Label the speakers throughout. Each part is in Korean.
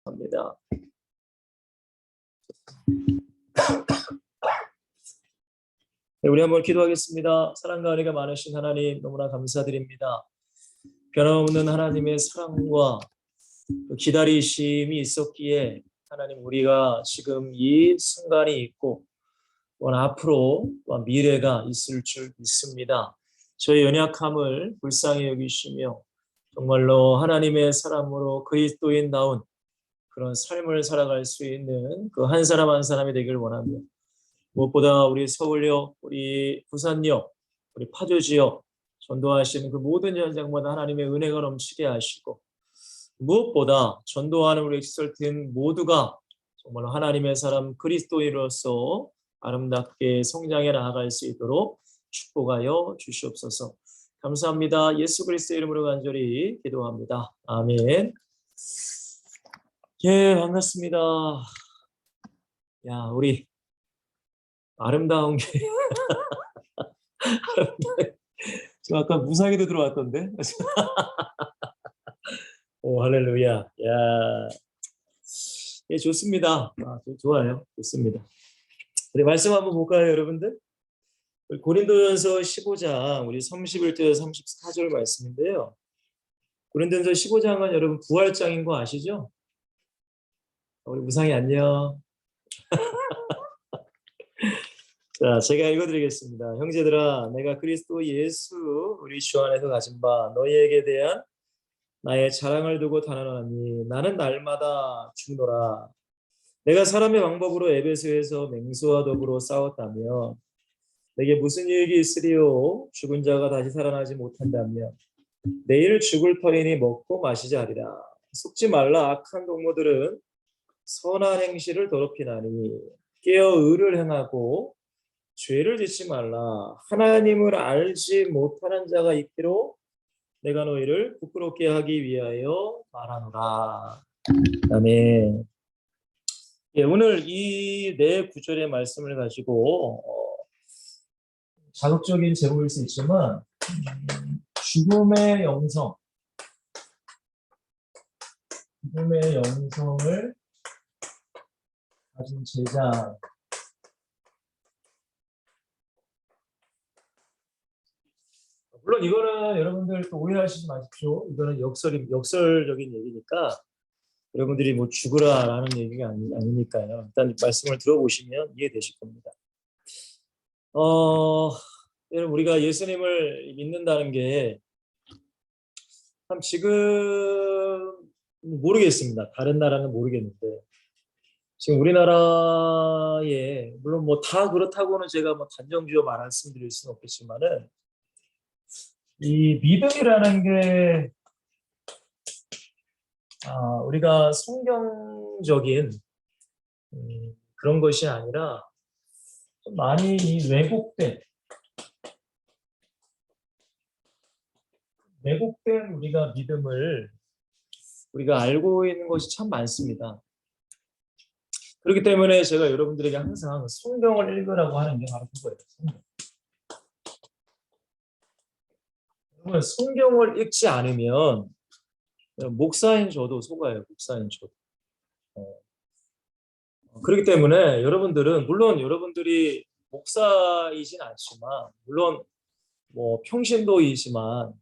Speaker 1: 합니다. 네, 우리 한번 기도하겠습니다. 사랑과 은혜가 많으신 하나님 너무나 감사드립니다. 변함없는 하나님의 사랑과 기다리심이 있었기에 하나님 우리가 지금 이 순간이 있고 또한 앞으로 또한 미래가 있을 줄 믿습니다. 저의 연약함을 불쌍히 여기시며 정말로 하나님의 사람으로 그리스도인다운 그런 삶을 살아갈 수 있는 그 한 사람 한 사람이 되길 원하며 무엇보다 우리 서울역, 우리 부산역, 우리 파주지역 전도하시는 그 모든 현장마다 하나님의 은혜가 넘치게 하시고 무엇보다 전도하는 우리 엑설팀 모두가 정말로 하나님의 사람 그리스도인으로서 아름답게 성장해 나아갈 수 있도록 축복하여 주시옵소서. 감사합니다. 예수 그리스도의 이름으로 간절히 기도합니다. 아멘. 예, 반갑습니다. 야, 우리 아름다운 게 지금 아까 무상에도 들어왔던데. 오, 할렐루야. 야, 예, 좋습니다. 좋아요. 좋습니다. 우리 말씀 한번 볼까요, 여러분들? 우리 고린도전서 15장 우리 31절 34절 말씀인데요. 고린도전서 15장은 여러분 부활장인 거 아시죠? 우리 무상이 안녕. 자, 제가 읽어드리겠습니다. 형제들아, 내가 그리스도 예수 우리 주 안에서 가진 바 너희에게 대한 나의 자랑을 두고 단언하니 나는 날마다 죽노라. 내가 사람의 방법으로 에베소에서 맹수와 더불어 싸웠다면 내게 무슨 유익이 있으리요? 죽은 자가 다시 살아나지 못한다면 내일 죽을 터이니 먹고 마시자 하리라. 속지 말라. 악한 동무들은 선한 행실을 더럽히나니 깨어 의를 행하고 죄를 짓지 말라. 하나님을 알지 못하는 자가 있기로 내가 너희를 부끄럽게 하기 위하여 말하노라. 아멘. 예, 오늘 이 네 구절의 말씀을 가지고 자극적인 제목일 수 있지만 죽음의 영성을 가진 제자. 물론 이거는 여러분들 또 오해하시지 마십시오. 이거는 역설적인 얘기니까 여러분들이 뭐 죽으라라는 얘기가 아니니까요. 일단 말씀을 들어보시면 이해되실 겁니다. 여러분 우리가 예수님을 믿는다는 게 참 지금 모르겠습니다. 다른 나라는 모르겠는데 지금 우리나라에 물론 뭐 다 그렇다고는 제가 뭐 단정지어 말씀드릴 수는 없겠지만은 이 믿음이라는 게 우리가 성경적인 그런 것이 아니라 좀 많이 왜곡된 우리가 믿음을 우리가 알고 있는 것이 참 많습니다. 그렇기 때문에 제가 여러분들에게 항상 성경을 읽으라고 하는 게 바로 그거예요. 성경을 읽지 않으면 목사인 저도 속아요. 목사인 저도. 그렇기 때문에 여러분들은 물론 여러분들이 목사이진 않지만 물론 뭐 평신도이지만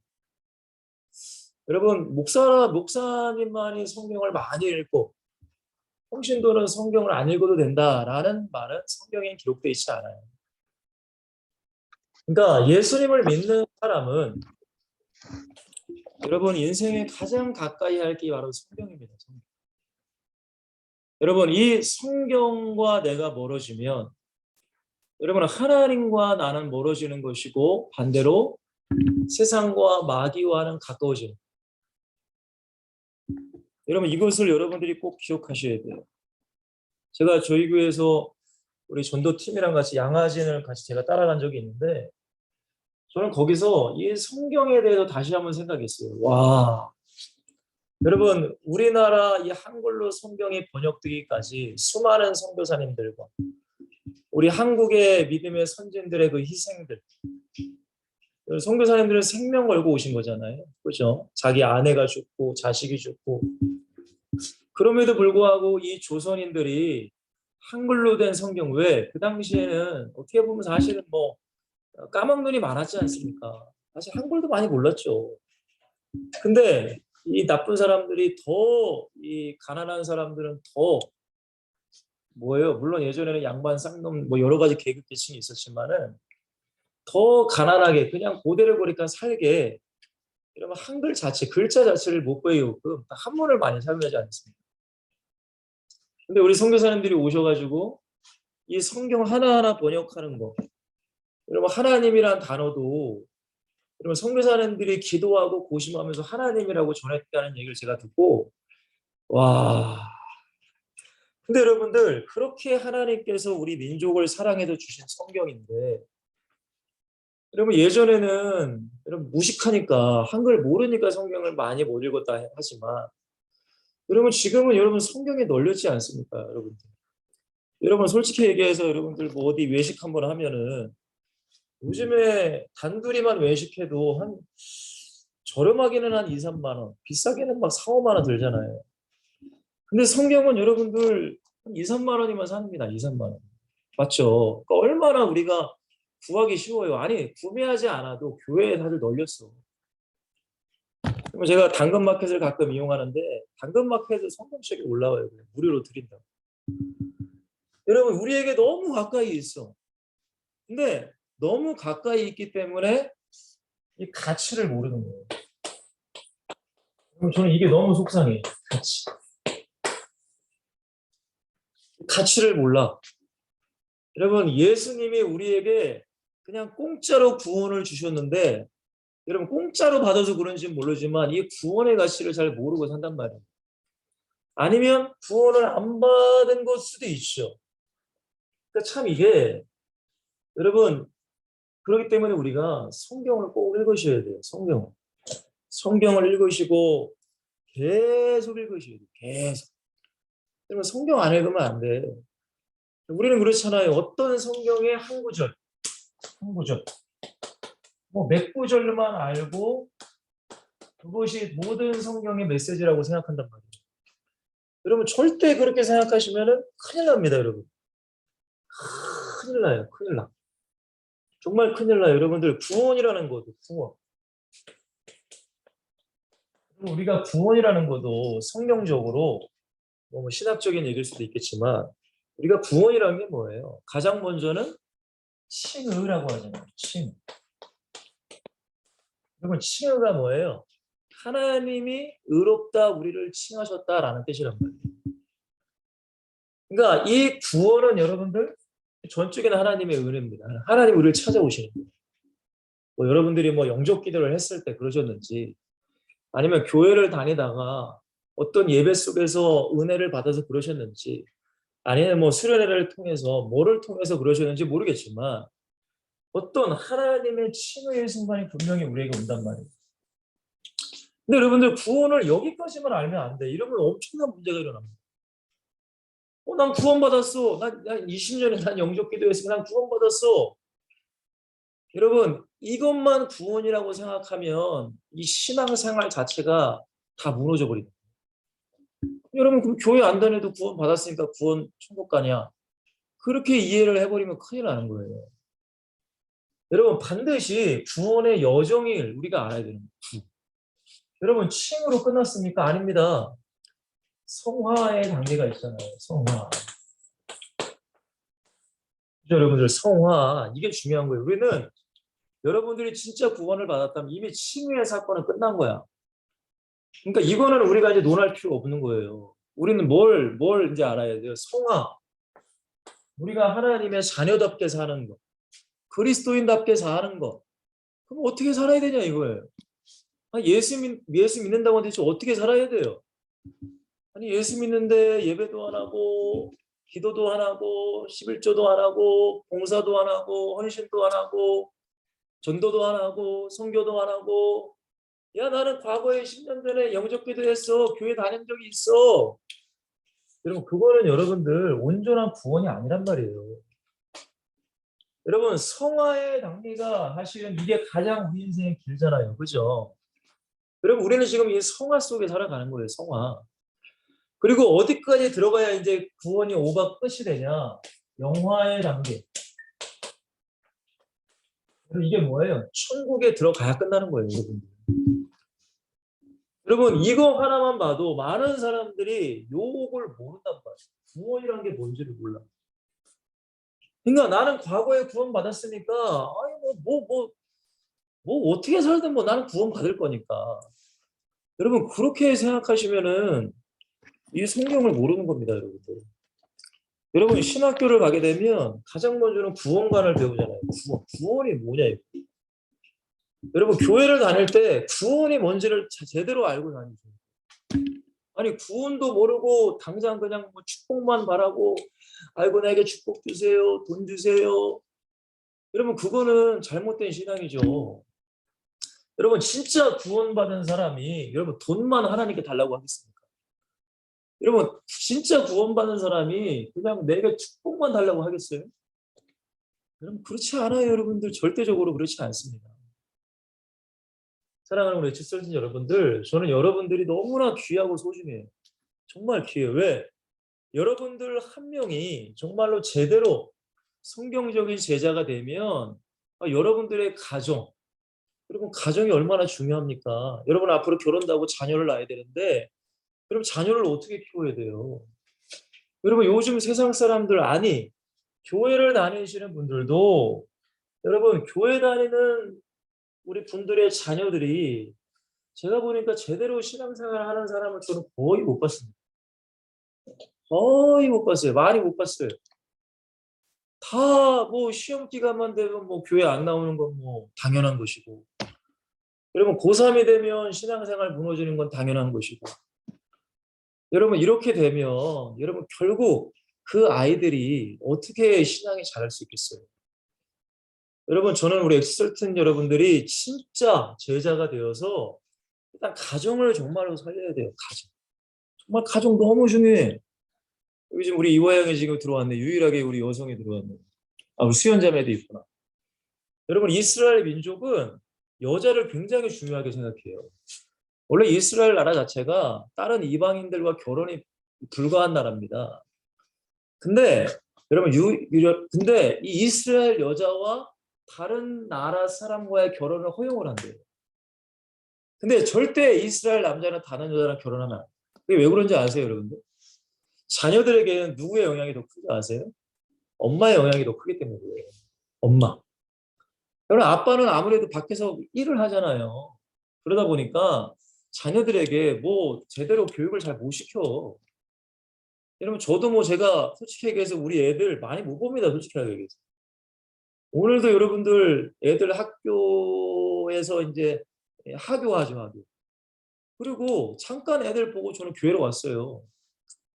Speaker 1: 여러분 목사님만이 성경을 많이 읽고 평신도는 성경을 안 읽어도 된다라는 말은 성경에 기록되어 있지 않아요. 그러니까 예수님을 믿는 사람은 여러분 인생에 가장 가까이 할 게 바로 성경입니다. 성경. 여러분 이 성경과 내가 멀어지면 여러분 하나님과 나는 멀어지는 것이고 반대로 세상과 마귀와는 가까워지는 거예요. 여러분 이것을 여러분들이 꼭 기억하셔야 돼요. 제가 저희 교회에서 우리 전도팀이랑 같이 양화진을 같이 제가 따라간 적이 있는데 저는 거기서 이 성경에 대해서 다시 한번 생각했어요. 와, 여러분 우리나라 이 한글로 성경이 번역되기까지 수많은 선교사님들과 우리 한국의 믿음의 선진들의 그 희생들, 선교사님들은 생명 걸고 오신 거잖아요. 그렇죠? 자기 아내가 죽고 자식이 죽고 그럼에도 불구하고 이 조선인들이 한글로 된 성경, 왜? 그 당시에는 어떻게 보면 사실은 뭐 까막눈이 많았지 않습니까? 사실 한글도 많이 몰랐죠. 근데 이 나쁜 사람들이 더, 이 가난한 사람들은 더 뭐예요? 물론 예전에는 양반 쌍놈 뭐 여러 가지 계급계층이 있었지만은 더 가난하게 그냥 고대를 보니까 살게, 이러면 한글 자체, 글자 자체를 못 배우게끔 한문을 많이 사용하지 않습니까? 근데 우리 선교사님들이 오셔가지고 이 성경 하나하나 번역하는 거, 여러분 하나님이란 단어도 여러분 선교사님들이 기도하고 고심하면서 하나님이라고 전했다는 얘기를 제가 듣고, 와. 근데 여러분들 그렇게 하나님께서 우리 민족을 사랑해서 주신 성경인데, 여러분 예전에는 여러분 무식하니까 한글 모르니까 성경을 많이 못 읽었다 하지만, 여러분 지금은 여러분 성경에 널렸지 않습니까, 여러분들? 여러분 솔직히 얘기해서 여러분들 뭐 어디 외식 한번 하면은 요즘에 단둘이만 외식해도 한 저렴하게는 한 2, 3만 원, 비싸게는 막 4, 5만 원 들잖아요. 근데 성경은 여러분들 한 2, 3만 원이면 삽니다. 2, 3만 원. 맞죠? 그러니까 얼마나 우리가 구하기 쉬워요. 아니, 구매하지 않아도 교회에 다들 널렸어. 그럼 제가 당근마켓을 가끔 이용하는데 당근마켓에 성경책이 올라와요. 그냥 무료로 드린다고. 여러분 우리에게 너무 가까이 있어. 근데 너무 가까이 있기 때문에 이 가치를 모르는 거예요. 그럼 저는 이게 너무 속상해요. 가치를 몰라. 여러분 예수님이 우리에게 그냥 공짜로 구원을 주셨는데, 여러분 공짜로 받아서 그런지 모르지만 이 구원의 가치를 잘 모르고 산단 말이에요. 아니면 구원을 안 받은 걸 수도 있죠. 그러니까 참 이게 여러분, 그렇기 때문에 우리가 성경을 꼭 읽으셔야 돼요. 성경을 읽으시고 계속 읽으셔야 돼요. 계속. 여러분 성경 안 읽으면 안 돼. 우리는 그렇잖아요. 어떤 성경의 한 구절, 한 구절, 뭐 몇 구절만 알고 그것이 모든 성경의 메시지라고 생각한단 말이에요. 여러분 절대 그렇게 생각하시면은 큰일 납니다, 여러분. 큰일 나요, 큰일 나. 정말 큰일 나요, 여러분들. 구원이라는 것도 구원. 우리가 구원이라는 것도 성경적으로 뭐 신학적인 얘기일 수도 있겠지만, 우리가 구원이라는 게 뭐예요? 가장 먼저는 칭의라고 하잖아요. 칭. 여러분 칭의가 뭐예요? 하나님이 의롭다 우리를 칭하셨다라는 뜻이란 말이에요. 그러니까 이 구원은 여러분들 전적인 하나님의 은혜입니다. 하나님 우리를 찾아오시는 거예요. 뭐 여러분들이 뭐 영접 기도를 했을 때 그러셨는지, 아니면 교회를 다니다가 어떤 예배 속에서 은혜를 받아서 그러셨는지, 아니면 뭐 수련회를 통해서 뭐를 통해서 그러셨는지 모르겠지만 어떤 하나님의 칭의의 순간이 분명히 우리에게 온단 말이에요. 근데 여러분들 구원을 여기까지만 알면 안 돼. 이러면 엄청난 문제가 일어납니다. 난 구원받았어. 난 20년에 난 영접 기도했으면 난 구원받았어. 여러분 이것만 구원이라고 생각하면 이 신앙생활 자체가 다 무너져 버립니다. 여러분 그럼 교회 안 다녀도 구원 받았으니까 구원 천국 가냐? 그렇게 이해를 해버리면 큰일 나는 거예요. 여러분 반드시 구원의 여정을 우리가 알아야 되는 거예요. 여러분 칭으로 끝났습니까? 아닙니다. 성화의 단계가 있잖아요. 성화. 여러분들 성화 이게 중요한 거예요. 우리는 여러분들이 진짜 구원을 받았다면 이미 칭의의 사건은 끝난 거야. 그러니까 이거는 우리가 이제 논할 필요 없는 거예요. 우리는 뭘 이제 알아야 돼요. 성화. 우리가 하나님의 자녀답게 사는 것. 그리스도인답게 사는 것. 그럼 어떻게 살아야 되냐 이거예요. 예수 믿는다고 하는데 어떻게 살아야 돼요? 아니 예수 믿는데 예배도 안 하고 기도도 안 하고 11조도 안 하고 봉사도 안 하고 헌신도 안 하고 전도도 안 하고 선교도 안 하고, 야 나는 과거에 10년 전에 영접기도 했어. 교회 다닌 적이 있어. 여러분 그거는 여러분들 온전한 구원이 아니란 말이에요. 여러분 성화의 단계가 사실은 이게 가장 우리 인생의 길잖아요. 그죠? 여러분 우리는 지금 이 성화 속에 살아가는 거예요. 성화. 그리고 어디까지 들어가야 이제 구원이 오가 끝이 되냐? 영화의 단계. 이게 뭐예요? 천국에 들어가야 끝나는 거예요, 여러분들. 여러분, 이거 하나만 봐도 많은 사람들이 요걸 모른단 말이에요. 구원이란 게 뭔지를 몰라. 그러니까 나는 과거에 구원 받았으니까, 아니, 어떻게 살든 뭐 나는 구원 받을 거니까. 여러분, 그렇게 생각하시면은 이 성경을 모르는 겁니다, 여러분들. 여러분, 신학교를 가게 되면 가장 먼저는 구원관을 배우잖아요. 구원이 뭐냐, 이거. 여러분, 교회를 다닐 때 구원이 뭔지를 제대로 알고 다니죠. 아니, 구원도 모르고 당장 그냥 뭐 축복만 바라고, 아이고, 나에게 축복 주세요, 돈 주세요. 여러분, 그거는 잘못된 신앙이죠. 여러분, 진짜 구원받은 사람이 여러분 돈만 하나님께 달라고 하겠습니까? 여러분, 진짜 구원받은 사람이 그냥 내게 축복만 달라고 하겠어요? 여러분, 그렇지 않아요. 여러분들, 절대적으로 그렇지 않습니다. 사랑하는 우리 칠성신 여러분들, 저는 여러분들이 너무나 귀하고 소중해요. 정말 귀해요. 왜? 여러분들 한 명이 정말로 제대로 성경적인 제자가 되면 여러분들의 가정, 여러분 가정이 얼마나 중요합니까? 여러분 앞으로 결혼도 하고 자녀를 낳아야 되는데 그럼 자녀를 어떻게 키워야 돼요? 여러분 요즘 세상 사람들 아니 교회를 다니시는 분들도 여러분 교회 다니는 우리 분들의 자녀들이 제가 보니까 제대로 신앙생활 하는 사람을 저는 거의 못 봤습니다. 거의 못 봤어요. 많이 못 봤어요. 다 뭐 시험 기간만 되면 뭐 교회 안 나오는 건 뭐 당연한 것이고 여러분 고3이 되면 신앙생활 무너지는 건 당연한 것이고 여러분 이렇게 되면 여러분 결국 그 아이들이 어떻게 신앙이 자랄 수 있겠어요? 여러분 저는 우리 엑스설튼 여러분들이 진짜 제자가 되어서 일단 가정을 정말로 살려야 돼요. 가정. 정말 가정 너무 중요해. 여기 지금 우리 이화영이 지금 들어왔네. 유일하게 우리 여성이 들어왔네. 우리 수연자매도 있구나. 여러분 이스라엘 민족은 여자를 굉장히 중요하게 생각해요. 원래 이스라엘 나라 자체가 다른 이방인들과 결혼이 불가한 나라입니다. 근데 여러분 근데 이 이스라엘 여자와 다른 나라 사람과의 결혼을 허용을 한대요. 근데 절대 이스라엘 남자는 다른 여자랑 결혼하면 안 돼요. 그게 왜 그런지 아세요, 여러분들? 자녀들에게는 누구의 영향이 더 크지 아세요? 엄마의 영향이 더 크기 때문에 그래요. 엄마. 여러분 아빠는 아무래도 밖에서 일을 하잖아요. 그러다 보니까 자녀들에게 뭐 제대로 교육을 잘 못 시켜. 여러분 저도 뭐 제가 솔직히 얘기해서 우리 애들 많이 못 봅니다. 솔직하게 얘기해서. 오늘도 여러분들 애들 학교에서 이제 하교하죠, 하교. 그리고 잠깐 애들 보고 저는 교회로 왔어요.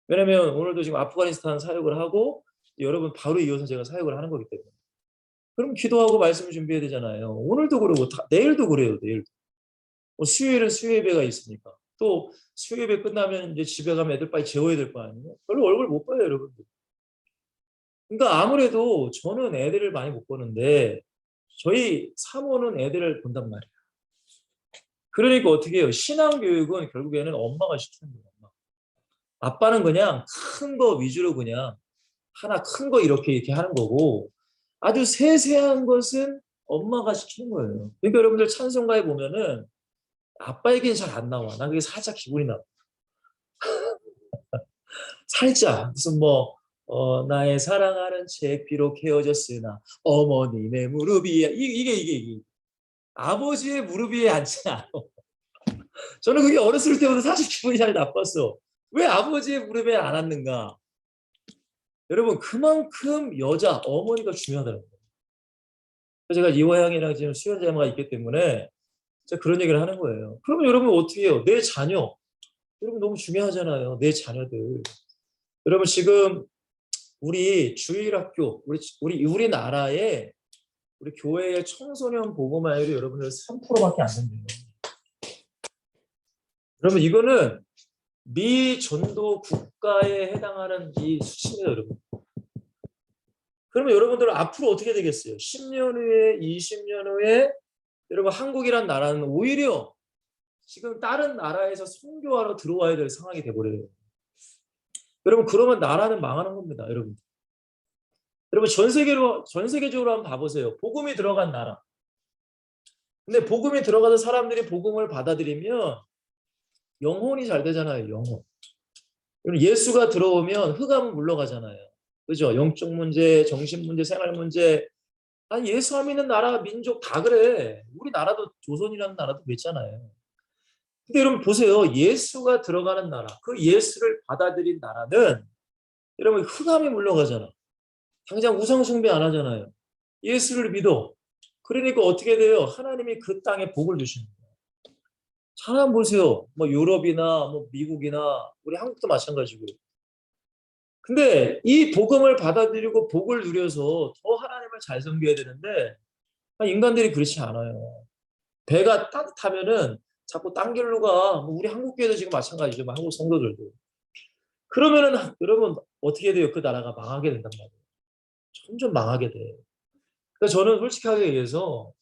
Speaker 1: 왜냐면 오늘도 지금 아프가니스탄 사역을 하고 여러분 바로 이어서 제가 사역을 하는 거기 때문에. 그럼 기도하고 말씀 준비해야 되잖아요. 오늘도 그러고 내일도 그래요. 내일도. 수요일은 수요예배가 있으니까. 또 수요예배 끝나면 이제 집에 가면 애들 빨리 재워야 될 거 아니에요. 별로 얼굴 못 봐요, 여러분들. 그러니까 아무래도 저는 애들을 많이 못 보는데 저희 사모는 애들을 본단 말이에요. 그러니까 어떻게 해요? 신앙교육은 결국에는 엄마가 시키는 거예요. 엄마. 아빠는 그냥 큰 거 위주로 그냥 하나 큰 거 이렇게 하는 거고 아주 세세한 것은 엄마가 시키는 거예요. 그러니까 여러분들 찬송가에 보면은 아빠 얘기는 잘 안 나와. 난 그게 살짝 기분이 나. 살짝 무슨 뭐 나의 사랑하는 채 비록 헤어졌으나 어머님의 무릎 위에 이게 아버지의 무릎 위에 앉지 않아. 저는 그게 어렸을 때부터 사실 기분이 잘 나빴어. 왜 아버지의 무릎에 안 앉는가? 여러분 그만큼 여자 어머니가 중요하다는 거예요. 제가 이화영이랑 지금 수연자매가 있기 때문에 제가 그런 얘기를 하는 거예요. 그러면 여러분 어떻게 해요? 내 자녀 여러분 너무 중요하잖아요. 내 자녀들. 여러분 지금 우리 주일학교 우리나라에 우리 교회의 청소년 복음화율이 여러분들 3%밖에 안 된대요. 여러분 이거는 미 전도 국가에 해당하는 이 수치입니다, 여러분. 그러면 여러분들은 앞으로 어떻게 되겠어요? 10년 후에, 20년 후에 여러분 한국이란 나라는 오히려 지금 다른 나라에서 선교하러 들어와야 될 상황이 돼버려요. 여러분 그러면 나라는 망하는 겁니다. 여러분. 여러분 전 세계적으로 한번 봐보세요. 복음이 들어간 나라. 근데 복음이 들어가서 사람들이 복음을 받아들이면 영혼이 잘 되잖아요. 영혼. 예수가 들어오면 흑암은 물러가잖아요. 그죠? 영적 문제, 정신 문제, 생활 문제. 아니 예수 안 믿는 나라, 민족 다 그래. 우리 나라도 조선이라는 나라도 그랬잖아요. 근데 여러분 보세요. 예수가 들어가는 나라, 그 예수를 받아들인 나라는 여러분 흑암이 물러가잖아. 당장 우상 숭배 안 하잖아요. 예수를 믿어. 그러니까 어떻게 돼요? 하나님이 그 땅에 복을 주십니다. 사람 보세요. 뭐 유럽이나 뭐 미국이나 우리 한국도 마찬가지고. 근데 이 복음을 받아들이고 복을 누려서 더 하나님을 잘 섬겨야 되는데 인간들이 그렇지 않아요. 배가 따뜻하면은 자꾸 딴 길로 가. 뭐 우리 한국 교회도 지금 마찬가지죠. 뭐 한국 성도들도. 그러면은 여러분 어떻게 돼요? 그 나라가 망하게 된단 말이에요. 점점 망하게 돼. 그러니까 저는 솔직하게 얘기해서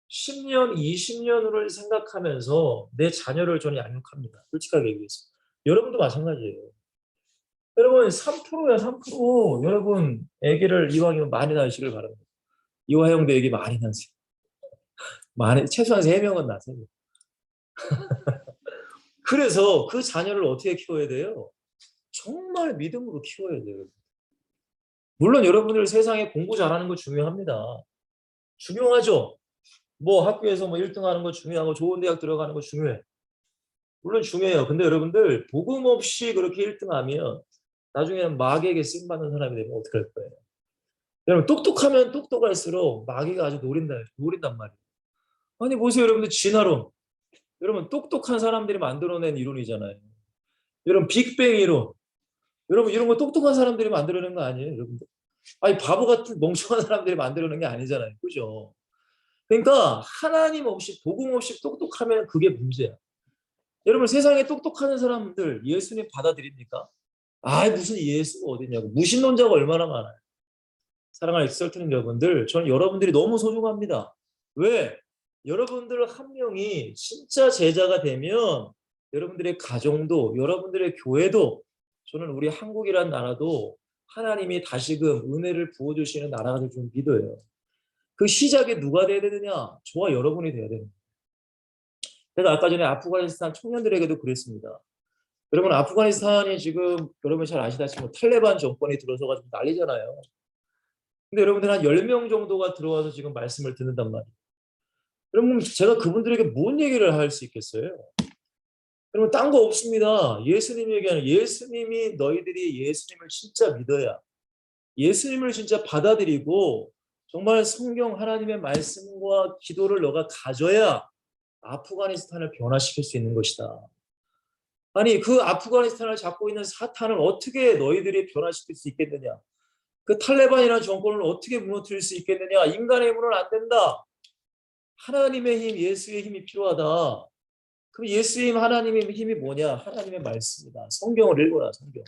Speaker 1: 10년, 20년을 생각하면서 내 자녀를 저는 양육합니다. 솔직하게 얘기해서. 여러분도 마찬가지예요. 여러분 3%야 3%. 여러분 아기를 이왕이면 많이 낳으시길 바랍니다. 이화영도 아기 많이 낳으세요. 많이 최소한 3명은 낳으세요. 그래서 그 자녀를 어떻게 키워야 돼요? 정말 믿음으로 키워야 돼요. 물론 여러분들 세상에 공부 잘하는 거 중요합니다. 중요하죠. 뭐 학교에서 뭐 1등 하는 거 중요하고 좋은 대학 들어가는 거 중요해. 물론 중요해요. 근데 여러분들 복음 없이 그렇게 1등하면 나중에는 마귀에게 쓰임 받는 사람이 되면 어떡할 거예요? 여러분 똑똑하면 똑똑할수록 마귀가 아주 노린단 말이에요. 아니 보세요 여러분들 진화론. 여러분 똑똑한 사람들이 만들어낸 이론이잖아요. 여러분 빅뱅 이론. 여러분 이런 거 똑똑한 사람들이 만들어낸 거 아니에요, 여러분들? 아니 바보 같은 멍청한 사람들이 만들어낸 게 아니잖아요. 그죠? 그러니까 하나님 없이 복음 없이 똑똑하면 그게 문제야. 여러분 세상에 똑똑한 사람들 예수님 받아들입니까? 아 무슨 예수가 어딨냐고. 무신론자가 얼마나 많아요. 사랑하는 익설트는 여러분들, 저는 여러분들이 너무 소중합니다. 왜? 여러분들 한 명이 진짜 제자가 되면 여러분들의 가정도 여러분들의 교회도 저는 우리 한국이란 나라도 하나님이 다시금 은혜를 부어주시는 나라가 될 줄 믿어요. 그 시작이 누가 돼야 되느냐? 저와 여러분이 돼야 됩니다. 제가 아까 전에 아프가니스탄 청년들에게도 그랬습니다. 여러분 아프가니스탄이 지금 여러분 잘 아시다시피 탈레반 정권이 들어서가지고 난리잖아요. 근데 여러분들 한 10명 정도가 들어와서 지금 말씀을 듣는단 말이에요. 그러면 제가 그분들에게 뭔 얘기를 할 수 있겠어요? 그러면 딴 거 없습니다. 예수님 얘기하는 예수님이 너희들이 예수님을 진짜 믿어야 예수님을 진짜 받아들이고 정말 성경 하나님의 말씀과 기도를 너가 가져야 아프가니스탄을 변화시킬 수 있는 것이다. 아니 그 아프가니스탄을 잡고 있는 사탄을 어떻게 너희들이 변화시킬 수 있겠느냐? 그 탈레반이라는 정권을 어떻게 무너뜨릴 수 있겠느냐? 인간의 힘으로는 안 된다. 하나님의 힘, 예수의 힘이 필요하다. 그럼 예수의 힘, 하나님의 힘이 뭐냐? 하나님의 말씀이다. 성경을 읽어라, 성경.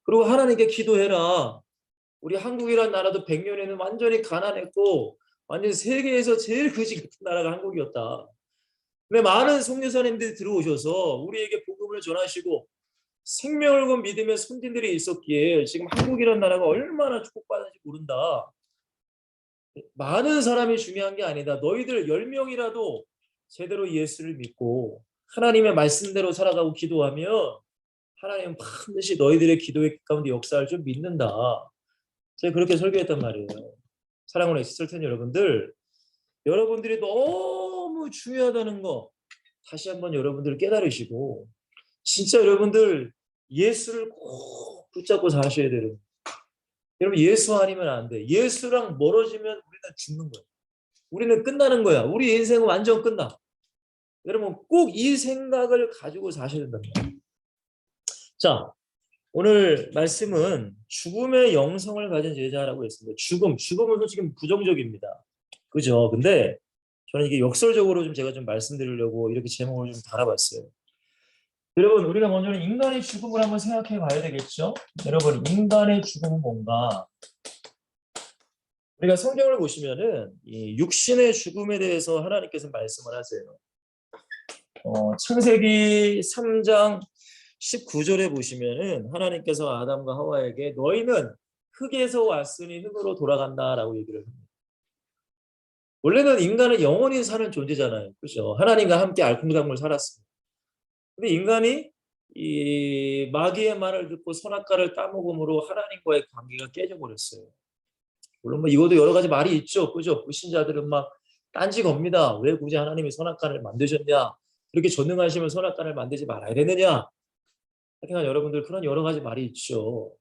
Speaker 1: 그리고 하나님께 기도해라. 우리 한국이란 나라도 100년에는 완전히 가난했고 완전 세계에서 제일 거지 같은 나라가 한국이었다. 근데 많은 선교사님들이 들어오셔서 우리에게 복음을 전하시고 생명을 건 믿음의 선진들이 있었기에 지금 한국이란 나라가 얼마나 축복받는지 모른다. 많은 사람이 중요한 게 아니다. 너희들 10명이라도 제대로 예수를 믿고 하나님의 말씀대로 살아가고 기도하면 하나님은 반드시 너희들의 기도의 가운데 역사를 좀 믿는다. 제가 그렇게 설교했단 말이에요. 사랑하는 엑스설텐 여러분들, 여러분들이 너무 중요하다는 거 다시 한번 여러분들 깨달으시고 진짜 여러분들 예수를 꼭 붙잡고 사셔야 돼요. 여러분 예수 아니면 안 돼. 예수랑 멀어지면 우리는 죽는 거야. 우리는 끝나는 거야. 우리 인생은 완전 끝나. 여러분 꼭 이 생각을 가지고 사셔야 된답니다. 자, 오늘 말씀은 죽음의 영성을 가진 제자라고 했습니다. 죽음은 솔직히 부정적입니다. 그죠? 근데 저는 이게 역설적으로 좀 제가 좀 말씀드리려고 이렇게 제목을 좀 달아봤어요. 여러분 우리가 먼저는 인간의 죽음을 한번 생각해 봐야 되겠죠? 여러분 인간의 죽음은 뭔가? 우리가 성경을 보시면은 이 육신의 죽음에 대해서 하나님께서 말씀을 하세요. 창세기 3장 19절에 보시면은 하나님께서 아담과 하와에게 너희는 흙에서 왔으니 흙으로 돌아간다라고 얘기를 합니다. 원래는 인간은 영원히 사는 존재잖아요. 그렇죠? 하나님과 함께 알콩달콩 살았습니다. 근데 인간이 이 마귀의 말을 듣고 선악과를 따먹음으로 하나님과의 관계가 깨져버렸어요. 물론 뭐 이것도 여러 가지 말이 있죠. 그죠? 불신자들은 막 딴지 겁니다. 왜 굳이 하나님이 선악과를 만드셨냐? 그렇게 전능하시면 선악과를 만들지 말아야 되느냐? 하여간 여러분들 그런 여러 가지 말이 있죠.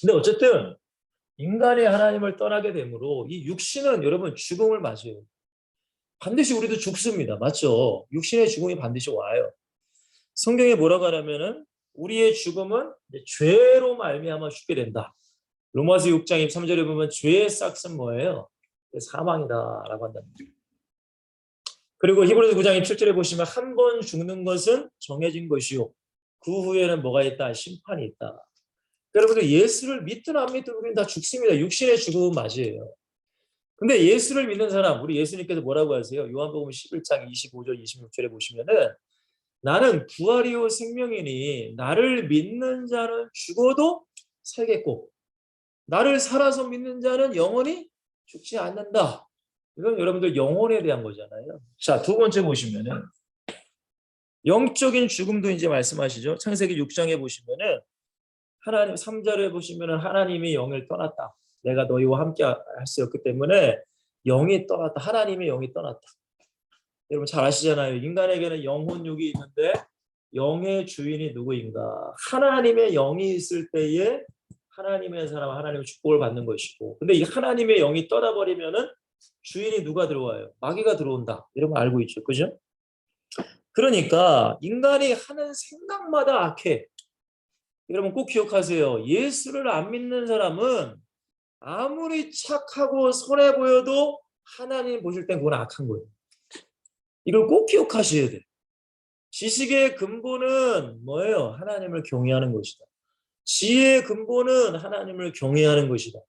Speaker 1: 근데 어쨌든 인간이 하나님을 떠나게 되므로 이 육신은 여러분 죽음을 맞아요. 반드시 우리도 죽습니다. 맞죠? 육신의 죽음이 반드시 와요. 성경에 뭐라고 하냐면은 우리의 죽음은 죄로 말미암아 죽게 된다. 로마서 6장 23절에 보면 죄의 싹은 뭐예요? 사망이다라고 한답니다. 그리고 히브리서 9장 27절에 보시면 한 번 죽는 것은 정해진 것이요. 그 후에는 뭐가 있다? 심판이 있다. 여러분들 예수를 믿든 안 믿든 우리는 다 죽습니다. 육신의 죽음은 맞이에요. 근데 예수를 믿는 사람, 우리 예수님께서 뭐라고 하세요? 요한복음 11장 25절 26절에 보시면은 나는 부활이요 생명이니 나를 믿는 자는 죽어도 살겠고 나를 살아서 믿는 자는 영원히 죽지 않는다. 이건 여러분들 영혼에 대한 거잖아요. 자, 두 번째 보시면은 영적인 죽음도 이제 말씀하시죠. 창세기 6장에 보시면은 하나님 3절에 보시면은 하나님이 영을 떠났다. 내가 너희와 함께 할 수 없기 때문에 영이 떠났다. 하나님의 영이 떠났다. 여러분 잘 아시잖아요. 인간에게는 영혼육이 있는데 영의 주인이 누구인가? 하나님의 영이 있을 때에 하나님의 사람, 하나님의 축복을 받는 것이고, 근데 이 하나님의 영이 떠나버리면은 주인이 누가 들어와요? 마귀가 들어온다. 이런 거 알고 있죠, 그죠? 그러니까 인간이 하는 생각마다 악해. 여러분 꼭 기억하세요. 예수를 안 믿는 사람은 아무리 착하고 선해 보여도 하나님 보실 땐 그건 악한 거예요. 이걸 꼭 기억하셔야 돼요. 지식의 근본은 뭐예요? 하나님을 경외하는 것이다. 지혜의 근본은 하나님을 경외하는 것이다.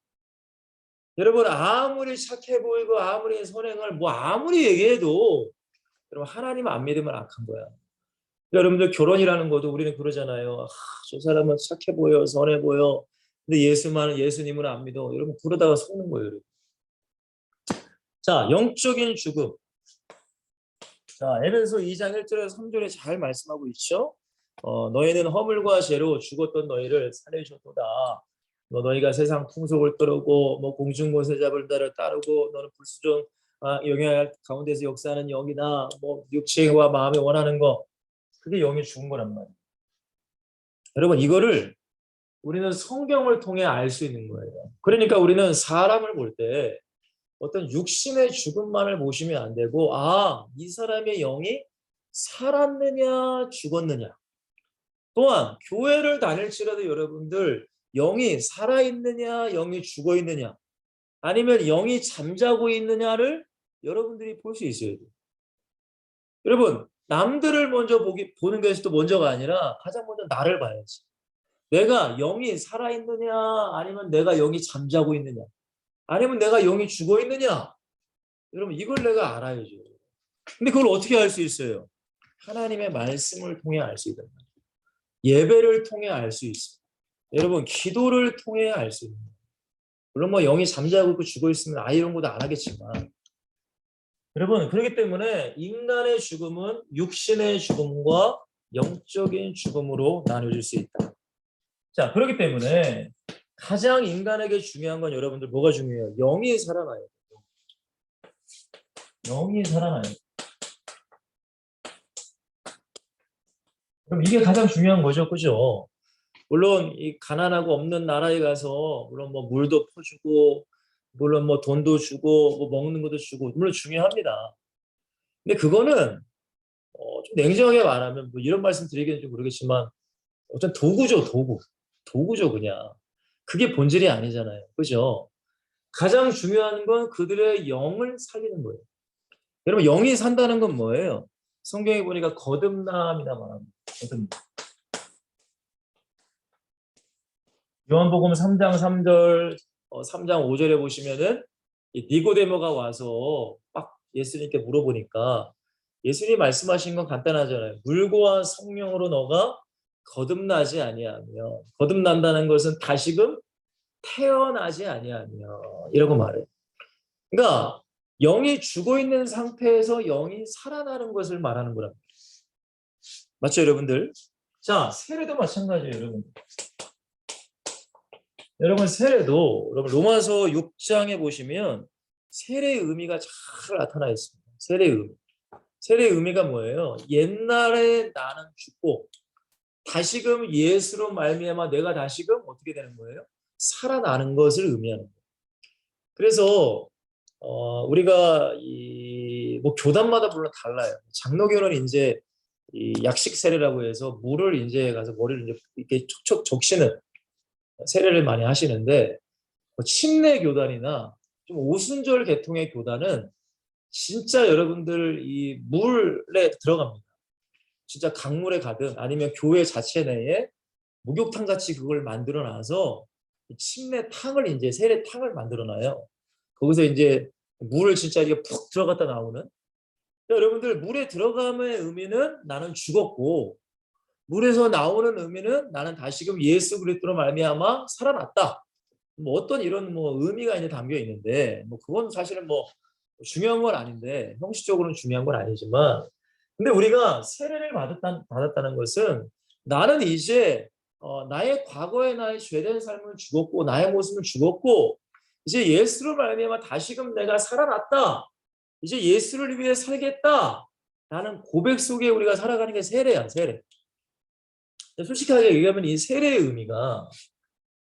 Speaker 1: 여러분 아무리 착해 보이고 아무리 선행을 뭐 아무리 얘기해도 여러분 하나님 안 믿으면 악한 거야. 여러분들 결혼이라는 것도 우리는 그러잖아요. 저 사람은 착해 보여, 선해 보여. 근데 예수님은 안 믿어. 여러분 그러다가 속는 거예요. 여러분. 자, 영적인 죽음. 자, 에베소 2장 1절에서 3절에 잘 말씀하고 있죠. 너희는 허물과 죄로 죽었던 너희를 살리셨도다. 너희가 세상 풍속을 따르고 공중권세 잡을 자를 따르고 너는 불수종 영향 가운데서 역사하는 영이나 육체와 마음이 원하는 거 그게 영이 죽은 거란 말이에요. 여러분 이거를 우리는 성경을 통해 알 수 있는 거예요. 그러니까 우리는 사람을 볼 때 어떤 육신의 죽음만을 보시면 안 되고 이 사람의 영이 살았느냐 죽었느냐. 또한 교회를 다닐지라도 여러분들 영이 살아있느냐 영이 죽어있느냐 아니면 영이 잠자고 있느냐를 여러분들이 볼 수 있어야 돼요. 여러분 남들을 먼저 보는 것이 또 먼저가 아니라 가장 먼저 나를 봐야지. 내가 영이 살아있느냐 아니면 내가 영이 잠자고 있느냐 아니면 내가 영이 죽어있느냐. 여러분 이걸 내가 알아야죠. 근데 그걸 어떻게 알 수 있어요? 하나님의 말씀을 통해 알 수 있다. 예배를 통해 알 수 있어요. 여러분 기도를 통해 알 수 있는 거예요. 물론 영이 잠자고 있고 죽어 있으면 이런 것도 안 하겠지만 여러분 그렇기 때문에 인간의 죽음은 육신의 죽음과 영적인 죽음으로 나눠질 수 있다. 자, 그렇기 때문에 가장 인간에게 중요한 건 여러분들 뭐가 중요해요? 영이 살아나야 돼요. 영이 살아나야 돼요. 그럼 이게 가장 중요한 거죠, 그죠? 물론 이 가난하고 없는 나라에 가서 물론 물도 퍼주고 물론 돈도 주고 먹는 것도 주고 물론 중요합니다. 근데 그거는 좀 냉정하게 말하면 이런 말씀 드리기는 좀 모르겠지만 어떤 도구죠, 도구죠 그냥. 그게 본질이 아니잖아요, 그죠? 가장 중요한 건 그들의 영을 살리는 거예요. 여러분 영이 산다는 건 뭐예요? 성경에 보니까 거듭남이나 말합니다. 거듭남. 요한복음 3장 3절, 3장 5절에 보시면은 니고데모가 와서 막 예수님께 물어보니까 예수님이 말씀하신 건 간단하잖아요. 물과 성령으로 너가 거듭나지 아니하며, 거듭난다는 것은 다시금 태어나지 아니하며 이라고 말해요. 그러니까 영이 죽어 있는 상태에서 영이 살아나는 것을 말하는 거랍니다. 맞죠, 여러분들? 자, 세례도 마찬가지예요, 여러분. 여러분, 세례도 여러분 로마서 6장에 보시면 세례의 의미가 잘 나타나 있습니다. 세례의 의미. 세례의 의미가 뭐예요? 옛날에 나는 죽고 다시금 예수로 말미암아 내가 다시금 어떻게 되는 거예요? 살아나는 것을 의미하는 거예요. 그래서 우리가 뭐 교단마다 물론 달라요. 장로교는 이제 이 약식 세례라고 해서 물을 이제 가서 머리를 이제 이렇게 촉촉 적시는 세례를 많이 하시는데, 침례 교단이나 좀 오순절 계통의 교단은 진짜 여러분들 이 물에 들어갑니다. 진짜 강물에 가든 아니면 교회 자체 내에 목욕탕 같이 그걸 만들어 놔서 침례탕을 이제 세례탕을 만들어 놔요. 거기서 이제 물을 진짜 이게 푹 들어갔다 나오는. 여러분들 물에 들어감의 의미는 나는 죽었고, 물에서 나오는 의미는 나는 다시금 예수 그리스도로 말미암아 살아났다. 뭐 어떤 이런 뭐 의미가 이제 담겨 있는데, 뭐 그건 사실은 뭐 중요한 건 아닌데, 형식적으로는 중요한 건 아니지만, 근데 우리가 세례를 받았다는 것은 나는 이제 나의 과거의 나의 죄된 삶을 죽었고 나의 모습을 죽었고 이제 예수로 말미암아 다시금 내가 살아났다. 이제 예수를 위해 살겠다. 라는 고백 속에 우리가 살아가는 게 세례야, 세례. 솔직하게 얘기하면 이 세례의 의미가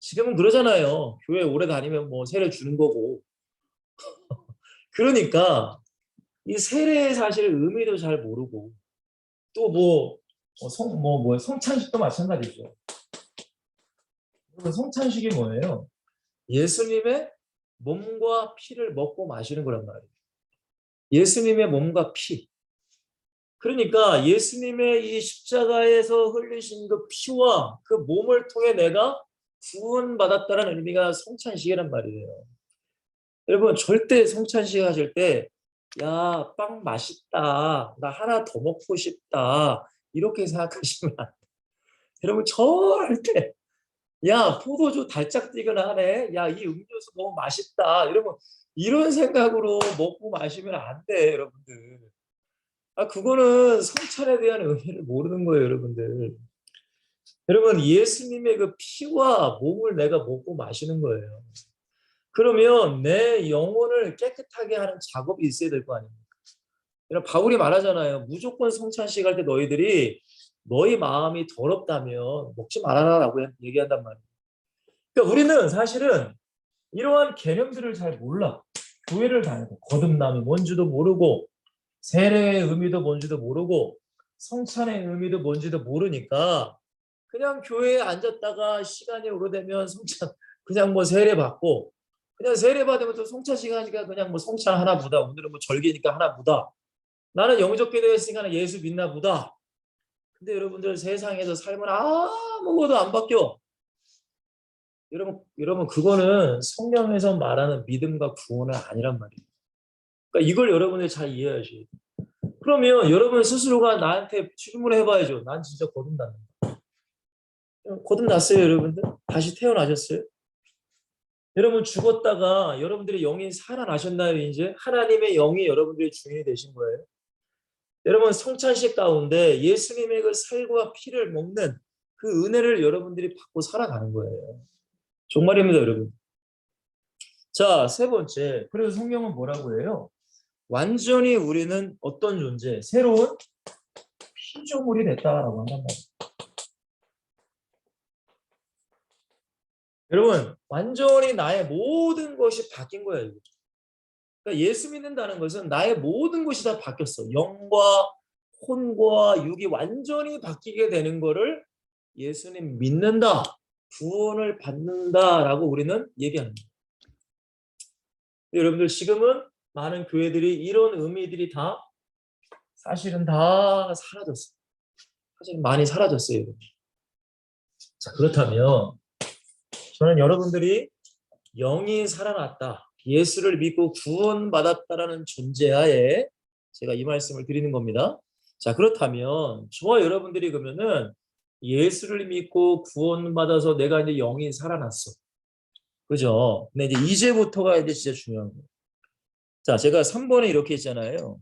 Speaker 1: 지금은 그러잖아요. 교회 오래 다니면 뭐 세례 주는 거고. 그러니까 이 세례의 사실 의미도 잘 모르고 또 성찬식도 마찬가지죠. 성찬식이 뭐예요? 예수님의 몸과 피를 먹고 마시는 거란 말이에요. 예수님의 몸과 피. 그러니까 예수님의 이 십자가에서 흘리신 그 피와 그 몸을 통해 내가 구원받았다는 의미가 성찬식이란 말이에요. 여러분 절대 성찬식 하실 때 야, 빵 맛있다. 나 하나 더 먹고 싶다. 이렇게 생각하시면 안 돼요. 여러분 절대 야, 포도주 달짝지근하네. 야, 이 음료수 너무 맛있다. 여러분 이런 생각으로 먹고 마시면 안 돼, 여러분들. 그거는 성찬에 대한 의미를 모르는 거예요, 여러분들. 여러분, 예수님의 그 피와 몸을 내가 먹고 마시는 거예요. 그러면 내 영혼을 깨끗하게 하는 작업이 있어야 될 거 아닙니까? 여러분, 바울이 말하잖아요. 무조건 성찬식 할 때 너희들이 너희 마음이 더럽다면 먹지 말아라라고 얘기한단 말이에요. 그러니까 우리는 사실은 이러한 개념들을 잘 몰라. 교회를 다니고 거듭남이 뭔지도 모르고 세례의 의미도 뭔지도 모르고 성찬의 의미도 뭔지도 모르니까 그냥 교회에 앉았다가 시간이 오래되면 성찬 그냥 뭐 세례 받고 그냥 세례 받으면 또 성찬 시간이니까 그냥 뭐 성찬 하나 보다. 오늘은 뭐 절기니까 하나 보다. 나는 영적 기도했으니까 예수 믿나 보다. 근데 여러분들 세상에서 삶은 아무것도 안 바뀌어. 여러분 그거는 성령에서 말하는 믿음과 구원은 아니란 말이에요. 그러니까 이걸 여러분들 잘 이해하셔야 돼요. 그러면 여러분 스스로가 나한테 질문을 해봐야죠. 난 진짜 거듭났는가? 거듭났어요, 여러분들? 다시 태어나셨어요? 여러분 죽었다가 여러분들의 영이 살아나셨나요, 이제? 하나님의 영이 여러분들의 주인이 되신 거예요. 여러분 성찬식 가운데 예수님의 그 살과 피를 먹는 그 은혜를 여러분들이 받고 살아가는 거예요. 정말입니다, 여러분. 자, 세 번째. 그래서 성경은 뭐라고 해요? 완전히 우리는 어떤 존재? 새로운 피조물이 됐다라고 한단 말이에요. 여러분, 완전히 나의 모든 것이 바뀐 거예요. 그러니까 예수 믿는다는 것은 나의 모든 것이 다 바뀌었어. 영과 혼과 육이 완전히 바뀌게 되는 거를 예수님 믿는다, 구원을 받는다라고 우리는 얘기하는 거예요. 여러분들 지금은 많은 교회들이 이런 의미들이 다 사실은 다 사라졌어요. 사실 많이 사라졌어요. 자, 그렇다면 저는 여러분들이 영이 살아났다, 예수를 믿고 구원받았다라는 존재하에 제가 이 말씀을 드리는 겁니다. 자, 그렇다면 저와 여러분들이 그러면은 예수를 믿고 구원받아서 내가 이제 영이 살아났어. 그죠? 근데 이제부터가 이제 진짜 중요한 거예요. 자, 제가 3번에 이렇게 했잖아요.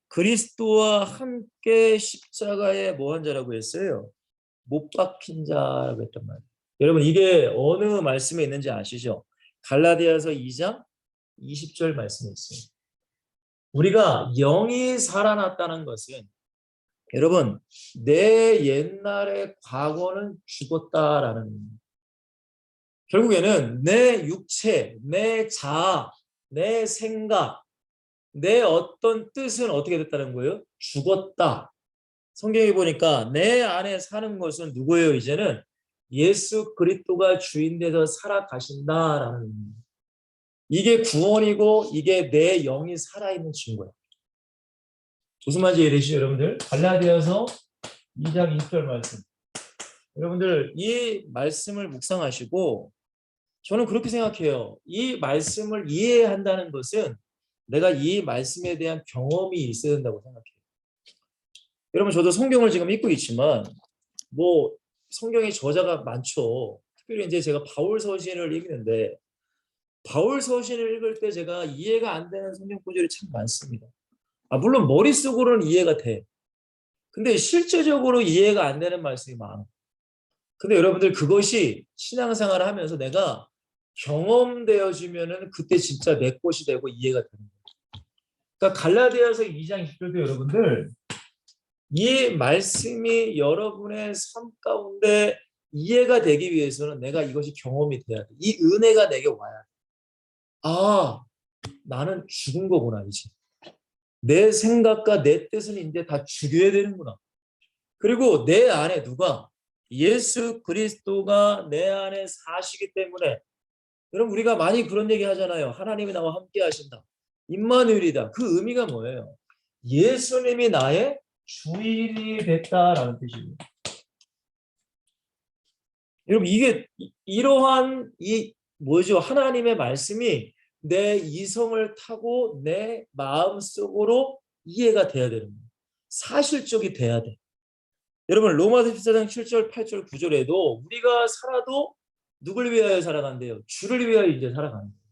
Speaker 1: 그리스도와 함께 십자가에 뭐 한 자라고 했어요? 못 박힌 자라고 했단 말이에요. 여러분 이게 어느 말씀에 있는지 아시죠? 갈라디아서 2장 20절 말씀에 있어요. 우리가 영이 살아났다는 것은 여러분 내 옛날의 과거는 죽었다라는 의미입니다. 결국에는 내 육체, 내 자아, 내 생각, 내 어떤 뜻은 어떻게 됐다는 거예요? 죽었다. 성경에 보니까 내 안에 사는 것은 누구예요? 이제는 예수 그리스도가 주인 되서 살아가신다라는 의미입니다. 이게 구원이고 이게 내 영이 살아있는 증거예요. 무슨 말인지 이해되시죠, 여러분들? 갈라디아서 2장 20절 말씀. 여러분들 이 말씀을 묵상하시고 저는 그렇게 생각해요. 이 말씀을 이해한다는 것은 내가 이 말씀에 대한 경험이 있어야 된다고 생각해요. 여러분 저도 성경을 지금 읽고 있지만 뭐 성경의 저자가 많죠. 특별히 이제 제가 바울 서신을 읽는데 바울 서신을 읽을 때 제가 이해가 안 되는 성경 구절이 참 많습니다. 물론 머릿속으로는 이해가 돼. 근데 실제적으로 이해가 안 되는 말씀이 많아. 근데 여러분들 그것이 신앙생활을 하면서 내가 경험되어지면은 그때 진짜 내 것이 되고 이해가 되는 거예요. 그러니까 갈라디아서 2장 20절도 여러분들 이 말씀이 여러분의 삶 가운데 이해가 되기 위해서는 내가 이것이 경험이 돼야 돼. 이 은혜가 내게 와야 돼. 나는 죽은 거구나 이제. 내 생각과 내 뜻은 이제 다 죽여야 되는구나. 그리고 내 안에 누가 예수 그리스도가 내 안에 사시기 때문에 여러분 우리가 많이 그런 얘기 하잖아요. 하나님이 나와 함께 하신다. 임마누엘이다. 그 의미가 뭐예요? 예수님이 나의 주인이 됐다라는 뜻입니다. 여러분 이게 이러한 이 뭐죠? 하나님의 말씀이 내 이성을 타고 내 마음속으로 이해가 돼야 되는 거예요. 사실적이 돼야 돼. 여러분 로마서 14장 7절 8절 9절에도 우리가 살아도 누굴 위하여 살아간대요? 주를 위하여 이제 살아가는 거예요.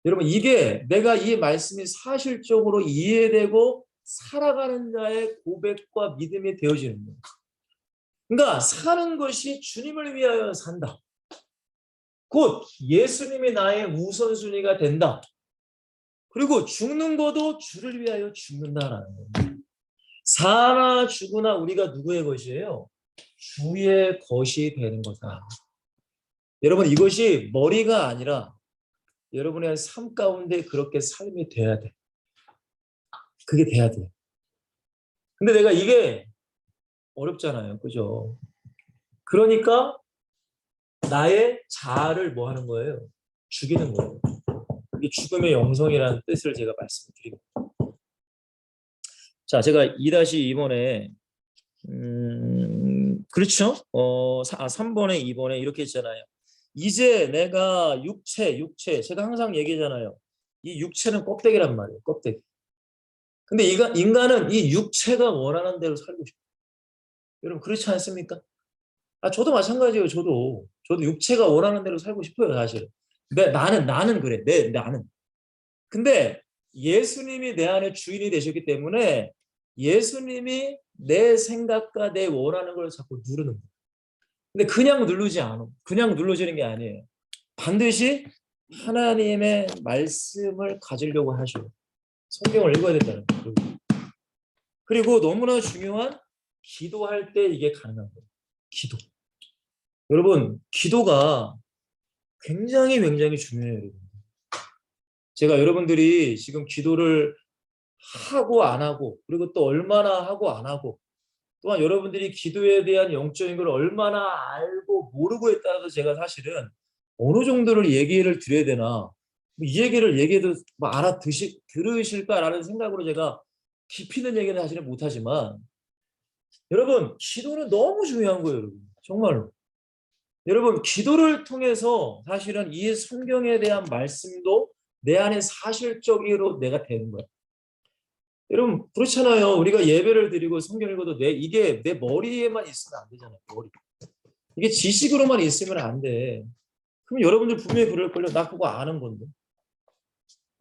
Speaker 1: 여러분 이게 내가 이 말씀이 사실적으로 이해되고 살아가는 자의 고백과 믿음이 되어지는 거예요. 그러니까 사는 것이 주님을 위하여 산다. 곧 예수님이 나의 우선순위가 된다. 그리고 죽는 것도 주를 위하여 죽는다라는 거예요. 사나 죽으나 우리가 누구의 것이에요? 주의 것이 되는 거다. 여러분 이것이 머리가 아니라 여러분의 삶 가운데 그렇게 삶이 돼야 돼. 그게 돼야 돼. 근데 내가 이게 어렵잖아요. 그죠? 그러니까 나의 자아를 뭐 하는 거예요? 죽이는 거예요. 그게 죽음의 영성이라는 뜻을 제가 말씀을 드립니다. 자, 제가 2-2번에 그렇죠? 3번에 2번에 이렇게 했잖아요. 이제 내가 육체 제가 항상 얘기하잖아요. 이 육체는 껍데기란 말이에요. 껍데기. 근데 인간은 이 육체가 원하는 대로 살고 싶어요. 여러분 그렇지 않습니까? 저도 마찬가지예요. 저도 육체가 원하는 대로 살고 싶어요, 사실. 나는 그래. 나는. 근데 예수님이 내 안에 주인이 되셨기 때문에 예수님이 내 생각과 내 원하는 걸 자꾸 누르는 거예요. 근데 그냥 누르지 않아. 그냥 눌러지는 게 아니에요. 반드시 하나님의 말씀을 가지려고 하셔요. 성경을 읽어야 된다는 거예요. 그리고 너무나 중요한 기도할 때 이게 가능한 거예요. 기도. 여러분, 기도가 굉장히 중요해요. 여러분. 제가 여러분들이 지금 기도를 하고 안 하고 그리고 또 얼마나 하고 안 하고 또한 여러분들이 기도에 대한 영적인 걸 얼마나 알고 모르고에 따라서 제가 사실은 어느 정도를 얘기를 드려야 되나 이 얘기를 얘기해도 들으실까라는 생각으로 제가 깊이 있는 얘기는 사실은 못하지만 여러분 기도는 너무 중요한 거예요. 여러분 정말로. 여러분 기도를 통해서 사실은 이 성경에 대한 말씀도 내 안에 사실적으로 내가 되는 거예요. 여러분 그렇잖아요. 우리가 예배를 드리고 성경 읽어도 이게 내 머리에만 있으면 안 되잖아요. 머리. 이게 지식으로만 있으면 안 돼. 그럼 여러분들 분명히 그럴걸요. 나 그거 아는 건데.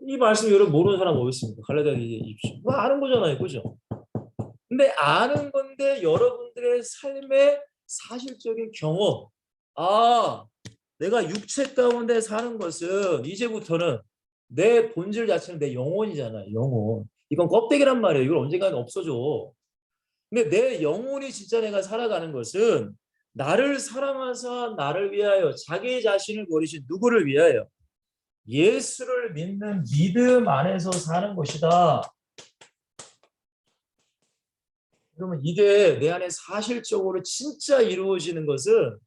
Speaker 1: 이 말씀 여러분 모르는 사람 어디 있습니까? 갈라디아 2장. 그거 아는 거잖아요. 그죠? 근데 아는 건데 여러분들의 삶의 사실적인 경험. 아, 내가 육체 가운데 사는 것은 이제부터는 내 본질 자체는 내 영혼이잖아요. 영혼. 이건 껍데기란 말이에요. 이걸 언젠가는 없어져. 근데 내 영혼이 진짜 내가 살아가는 것은 나를 사랑하사 나를 위하여 자기 자신을 버리신 누구를 위하여 예수를 믿는 믿음 안에서 사는 것이다. 그러면 이게 내 안에 사실적으로 진짜 이루어지는 것은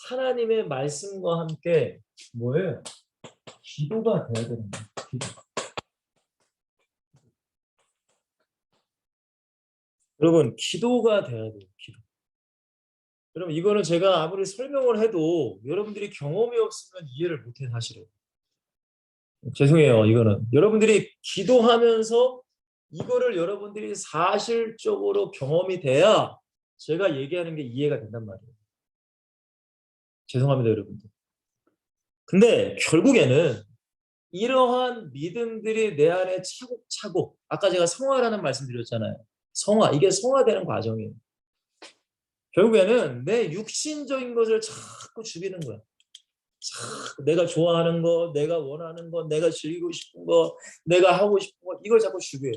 Speaker 1: 하나님의 말씀과 함께 뭐예요? 기도가 돼야 되는 거예요. 기도. 여러분 기도가 돼야 돼요. 기도. 여러분 이거는 제가 아무리 설명을 해도 여러분들이 경험이 없으면 이해를 못해 사실은. 죄송해요. 이거는 여러분들이 기도하면서 이거를 여러분들이 사실적으로 경험이 돼야 제가 얘기하는 게 이해가 된단 말이에요. 죄송합니다, 여러분들. 근데 결국에는 이러한 믿음들이 내 안에 차곡차곡 아까 제가 성화라는 말씀 드렸잖아요. 성화, 이게 성화되는 과정이에요. 결국에는 내 육신적인 것을 자꾸 죽이는 거야. 자꾸 내가 좋아하는 거, 내가 원하는 거, 내가 즐기고 싶은 거, 내가 하고 싶은 거 이걸 자꾸 죽여요.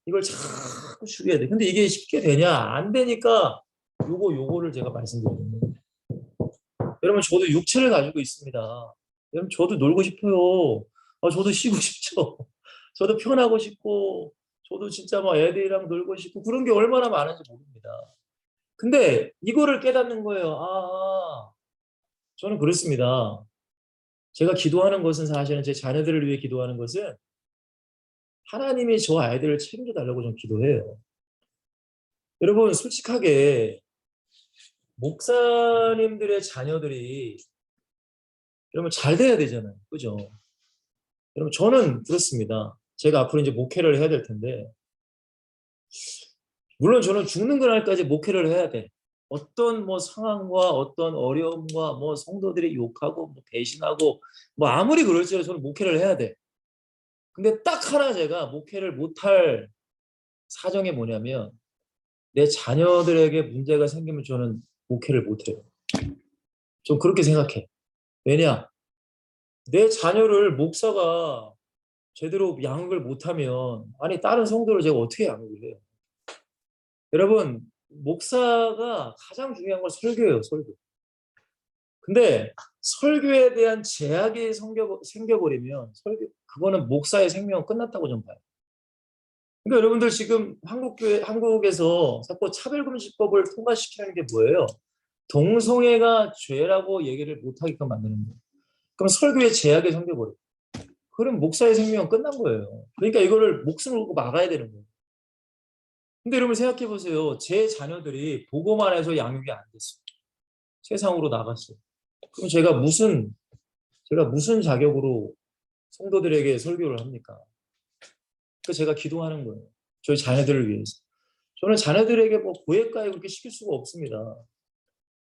Speaker 1: 이걸 자꾸 죽여야 돼. 근데 이게 쉽게 되냐? 안 되니까 요거를 제가 말씀드리는 거예요. 여러분 저도 육체를 가지고 있습니다. 여러분 저도 놀고 싶어요. 저도 쉬고 싶죠. 저도 편하고 싶고 저도 진짜 막 애들이랑 놀고 싶고 그런 게 얼마나 많은지 모릅니다. 근데 이거를 깨닫는 거예요. 저는 그렇습니다. 제가 기도하는 것은 사실은 제 자녀들을 위해 기도하는 것은 하나님이 저 아이들을 책임져 달라고 좀 기도해요. 여러분 솔직하게 목사님들의 자녀들이 여러분 잘 돼야 되잖아요. 그죠? 여러분 저는 그렇습니다. 제가 앞으로 이제 목회를 해야 될 텐데 물론 저는 죽는 그날까지 목회를 해야 돼. 어떤 뭐 상황과 어떤 어려움과 뭐 성도들이 욕하고 뭐 배신하고 뭐 아무리 그럴지라도 저는 목회를 해야 돼. 근데 딱 하나 제가 목회를 못할 사정이 뭐냐면 내 자녀들에게 문제가 생기면 저는 목회를 못해요. 좀 그렇게 생각해. 왜냐? 내 자녀를 목사가 제대로 양육을 못하면 아니 다른 성도를 제가 어떻게 양육을 해요? 여러분 목사가 가장 중요한 건 설교예요. 설교. 근데 설교에 대한 제약이 생겨버리면 그거는 목사의 생명은 끝났다고 좀 봐요. 그러니까 여러분들 지금 한국에서 자꾸 차별금지법을 통과시키는 게 뭐예요? 동성애가 죄라고 얘기를 못하게끔 만드는 거예요. 그럼 설교에 제약이 생겨버려요. 그럼 목사의 생명은 끝난 거예요. 그러니까 이거를 목숨을 걸고 막아야 되는 거예요. 근데 여러분 생각해 보세요. 제 자녀들이 보고만 해서 양육이 안 됐어요. 세상으로 나갔어요. 그럼 제가 무슨 자격으로 성도들에게 설교를 합니까? 그 제가 기도하는 거예요. 저희 자녀들을 위해서. 저는 자녀들에게 뭐 고액가에 그렇게 시킬 수가 없습니다.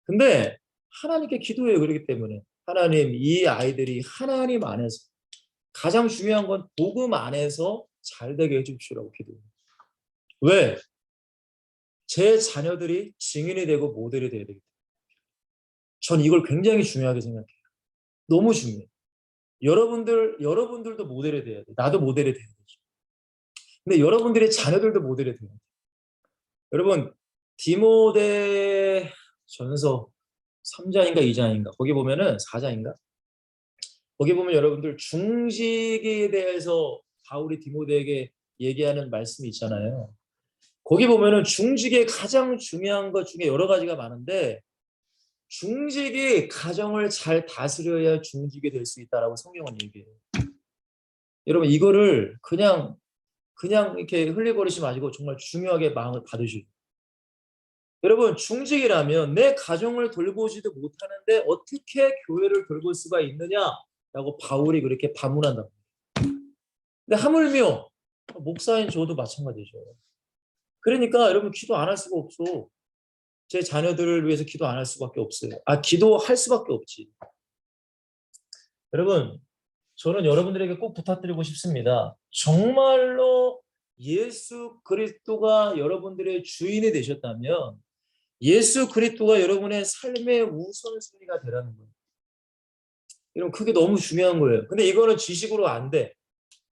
Speaker 1: 근데 하나님께 기도해요. 그렇기 때문에 하나님 이 아이들이 하나님 안에서 가장 중요한 건 복음 안에서 잘 되게 해주십시오라고 기도해요. 왜? 제 자녀들이 증인이 되고 모델이 되어야 되기 때문에. 전 이걸 굉장히 중요하게 생각해요. 너무 중요해요. 여러분들도 모델이 돼야 돼. 나도 모델이 돼야 되죠. 근데 여러분들의 자녀들도 모델이 돼야 돼. 여러분 디모데 전서 3장인가 2장인가 거기 보면은 4장인가 거기 보면 여러분들 중직에 대해서 바울이 디모데에게 얘기하는 말씀이 있잖아요. 거기 보면은 중직의 가장 중요한 것 중에 여러 가지가 많은데 중직이 가정을 잘 다스려야 중직이 될 수 있다라고 성경은 얘기해요. 여러분 이거를 그냥 이렇게 흘려버리지 마시고 정말 중요하게 마음을 받으시고 여러분 중직이라면 내 가정을 돌보지도 못하는데 어떻게 교회를 돌볼 수가 있느냐라고 바울이 그렇게 반문한다. 근데 하물며 목사인 저도 마찬가지죠. 그러니까 여러분 기도 안 할 수가 없어. 제 자녀들을 위해서 기도 안 할 수밖에 없어요. 기도할 수밖에 없지. 여러분, 저는 여러분들에게 꼭 부탁드리고 싶습니다. 정말로 예수 그리스도가 여러분들의 주인이 되셨다면 예수 그리스도가 여러분의 삶의 우선순위가 되라는 거예요. 이런 그게 너무 중요한 거예요. 근데 이거는 지식으로 안 돼.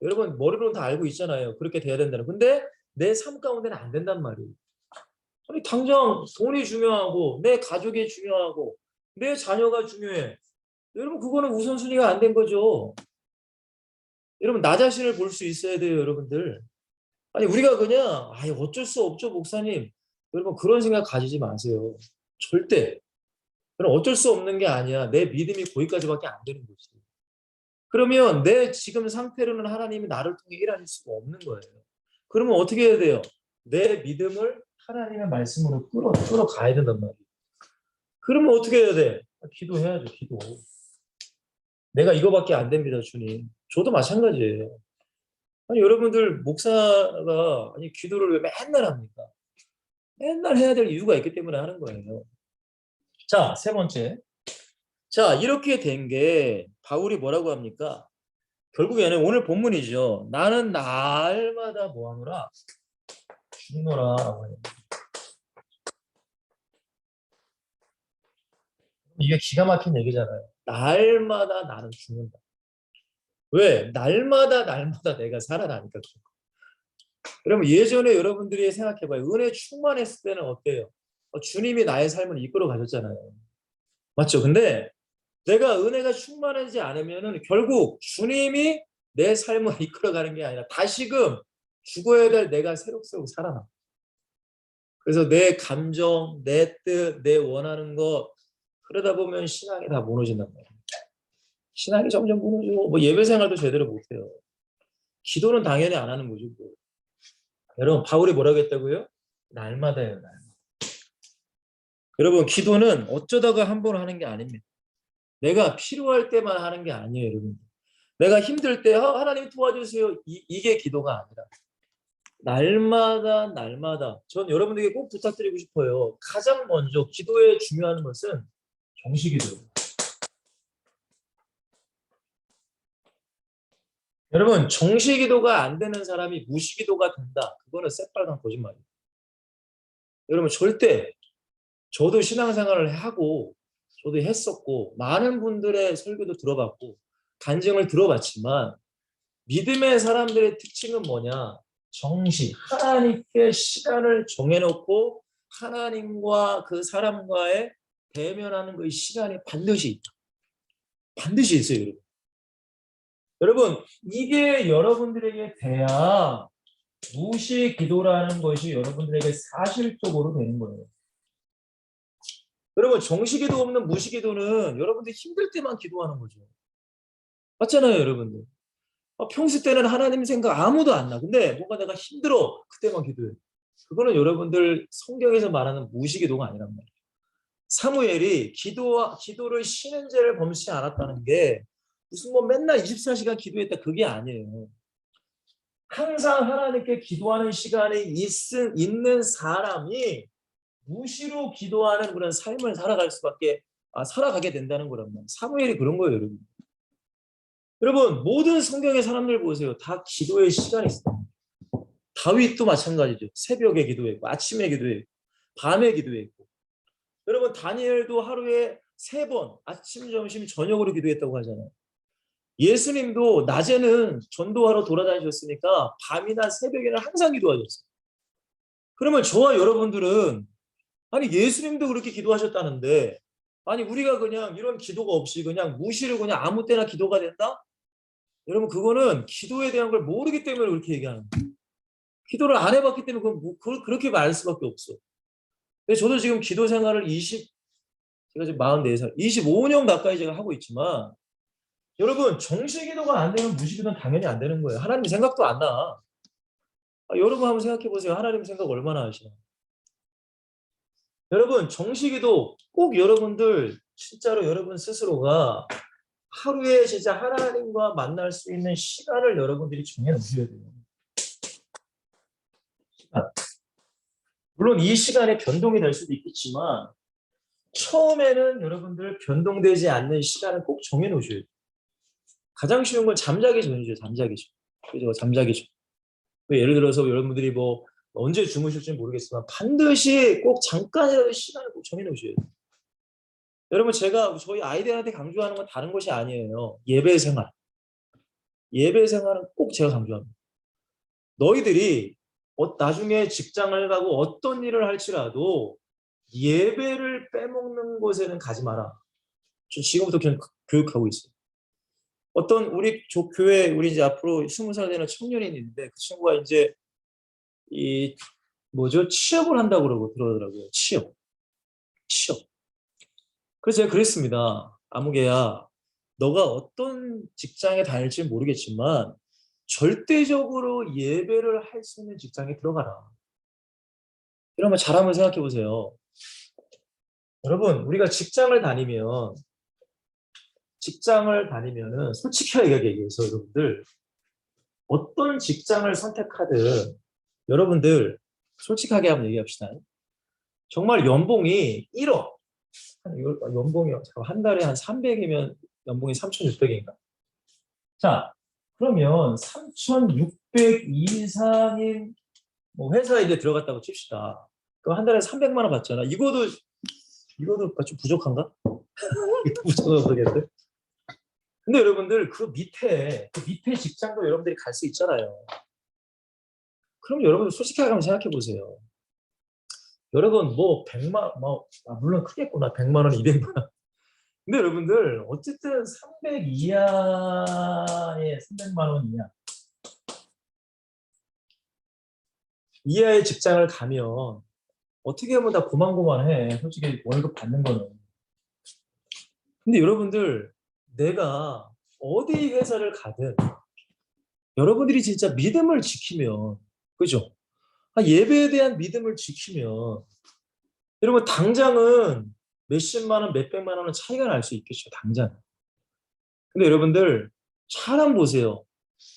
Speaker 1: 여러분 머리로는 다 알고 있잖아요. 그렇게 돼야 된다는. 근데 내 삶 가운데는 안 된단 말이에요. 아니 당장 돈이 중요하고 내 가족이 중요하고 내 자녀가 중요해. 여러분 그거는 우선순위가 안 된 거죠. 여러분 나 자신을 볼 수 있어야 돼요, 여러분들. 아니 우리가 그냥 어쩔 수 없죠, 목사님. 여러분 그런 생각 가지지 마세요. 절대. 그럼 어쩔 수 없는 게 아니야. 내 믿음이 거기까지밖에 안 되는 거지. 그러면 내 지금 상태로는 하나님이 나를 통해 일하실 수가 없는 거예요. 그러면 어떻게 해야 돼요? 내 믿음을 하나님의 말씀으로 끌어가야 된단 말이에요. 그러면 어떻게 해야 돼? 기도해야죠, 기도. 내가 이거밖에 안 됩니다, 주님. 저도 마찬가지예요. 아니 여러분들 목사가 기도를 왜 맨날 합니까? 맨날 해야 될 이유가 있기 때문에 하는 거예요. 자, 세 번째. 자, 이렇게 된 게 바울이 뭐라고 합니까? 결국에는 오늘 본문이죠. 나는 날마다 뭐하노라? 죽노라라고 해요. 이게 기가 막힌 얘기잖아요. 날마다 나는 죽는다. 왜? 날마다 내가 살아나니까. 그러면 예전에 여러분들이 생각해봐요. 은혜 충만했을 때는 어때요? 주님이 나의 삶을 이끌어 가셨잖아요. 맞죠? 근데 내가 은혜가 충만하지 않으면은 결국 주님이 내 삶을 이끌어가는 게 아니라 다시금 죽어야 될 내가 새록새록 살아나. 그래서 내 감정, 내 뜻, 내 원하는 것 그러다 보면 신앙이 다 무너진단 말이에요. 신앙이 점점 무너지고 예배 생활도 제대로 못해요. 기도는 당연히 안 하는 거죠. 뭐. 여러분 바울이 뭐라고 했다고요? 날마다예요. 날마다. 여러분 기도는 어쩌다가 한 번 하는 게 아닙니다. 내가 필요할 때만 하는 게 아니에요. 여러분. 내가 힘들 때 하나님 도와주세요. 이게 기도가 아니라 날마다 전 여러분들에게 꼭 부탁드리고 싶어요. 가장 먼저 기도에 중요한 것은 정식기도예요. 여러분 정식기도가 안 되는 사람이 무식기도가 된다. 그거는 새빨간 거짓말이에요. 여러분 절대 저도 신앙생활을 하고 저도 했었고 많은 분들의 설교도 들어봤고 간증을 들어봤지만 믿음의 사람들의 특징은 뭐냐? 정식, 하나님께 시간을 정해놓고 하나님과 그 사람과의 대면하는 그 시간이 반드시 있다. 반드시 있어요, 여러분. 여러분, 이게 여러분들에게 돼야 무시 기도라는 것이 여러분들에게 사실적으로 되는 거예요. 여러분, 정식기도 없는 무시기도는 여러분들 힘들 때만 기도하는 거죠. 맞잖아요, 여러분들. 평소 때는 하나님 생각 아무도 안 나. 근데 뭔가 내가 힘들어. 그때만 기도해. 그거는 여러분들 성경에서 말하는 무시기도가 아니란 말이에요. 사무엘이 기도를 쉬는 죄를 범치 않았다는 게 무슨 맨날 24시간 기도했다 그게 아니에요. 항상 하나님께 기도하는 시간이 있는 사람이 무시로 기도하는 그런 삶을 살아가게 된다는 거란 말이에요. 사무엘이 그런 거예요, 여러분. 여러분 모든 성경의 사람들 보세요. 다 기도의 시간이 있어요. 다윗도 마찬가지죠. 새벽에 기도했고 아침에 기도했고 밤에 기도했고 여러분 다니엘도 하루에 3번 아침, 점심, 저녁으로 기도했다고 하잖아요. 예수님도 낮에는 전도하러 돌아다니셨으니까 밤이나 새벽에는 항상 기도하셨어요. 그러면 저와 여러분들은 예수님도 그렇게 기도하셨다는데 우리가 그냥 이런 기도가 없이 그냥 무시를 그냥 아무 때나 기도가 된다? 여러분 그거는 기도에 대한 걸 모르기 때문에 그렇게 얘기하는 거예요. 기도를 안 해봤기 때문에 그렇게 말할 수밖에 없어. 근데 저도 지금 기도 생활을 제가 지금 44살, 25년 가까이 제가 하고 있지만 여러분 정식 기도가 안 되면 무식 기도는 당연히 안 되는 거예요. 하나님 생각도 안 나. 여러분 한번 생각해 보세요. 하나님 생각 얼마나 하시나. 여러분 정식 기도 꼭 여러분들 진짜로 여러분 스스로가 하루에 진짜 하나님과 만날 수 있는 시간을 여러분들이 정해 놓으셔야 돼요. 물론 이 시간에 변동이 될 수도 있겠지만 처음에는 여러분들 변동되지 않는 시간을 꼭 정해놓으셔야 돼요. 가장 쉬운 건 잠자기 전이죠. 잠자기 전. 그죠? 잠자기 전. 예를 들어서 여러분들이 뭐 언제 주무실지는 모르겠지만 반드시 꼭 잠깐이라도 시간을 꼭 정해놓으셔야 돼요. 여러분 제가 저희 아이들한테 강조하는 건 다른 것이 아니에요. 예배 생활. 예배 생활은 꼭 제가 강조합니다. 너희들이 나중에 직장을 가고 어떤 일을 할지라도 예배를 빼먹는 곳에는 가지 마라. 저 지금부터 그냥 교육하고 있어요. 어떤 우리 교회 우리 이제 앞으로 20살 되는 청년이 있는데 그 친구가 이제 이 뭐죠? 취업을 한다고 그러고 그러더라고요. 취업. 그래서 제가 그랬습니다. 아무개야, 너가 어떤 직장에 다닐지 모르겠지만 절대적으로 예배를 할 수 있는 직장에 들어가라. 이러면 잘하면 생각해 보세요. 여러분, 우리가 직장을 다니면은 솔직하게 얘기해서 여러분들 어떤 직장을 선택하든 여러분들 솔직하게 한번 얘기합시다. 정말 연봉이 1억, 연봉이 한 달에 한 300이면 연봉이 3,600인가? 자, 그러면 3,600 이상인 뭐 회사에 이제 들어갔다고 칩시다. 그럼 한 달에 300만 원 받잖아. 이거도 좀 부족한가? 이거 부족한 모르겠는데. 근데 여러분들 그 밑에 직장도 여러분들이 갈 수 있잖아요. 그럼 여러분들 솔직하게 한번 생각해 보세요. 여러분 뭐 100만 물론 크겠구나. 100만 원, 200만 원. 근데 여러분들 어쨌든 300 이하의 300만 원 이하의 직장을 가면 어떻게 보면 다 고만고만해. 솔직히 월급 받는 거는. 근데 여러분들 내가 어디 회사를 가든 여러분들이 진짜 믿음을 지키면 그죠? 예배에 대한 믿음을 지키면 여러분 당장은 몇십만 원, 몇백만 원은 차이가 날 수 있겠죠. 당장. 근데 여러분들 사람 보세요.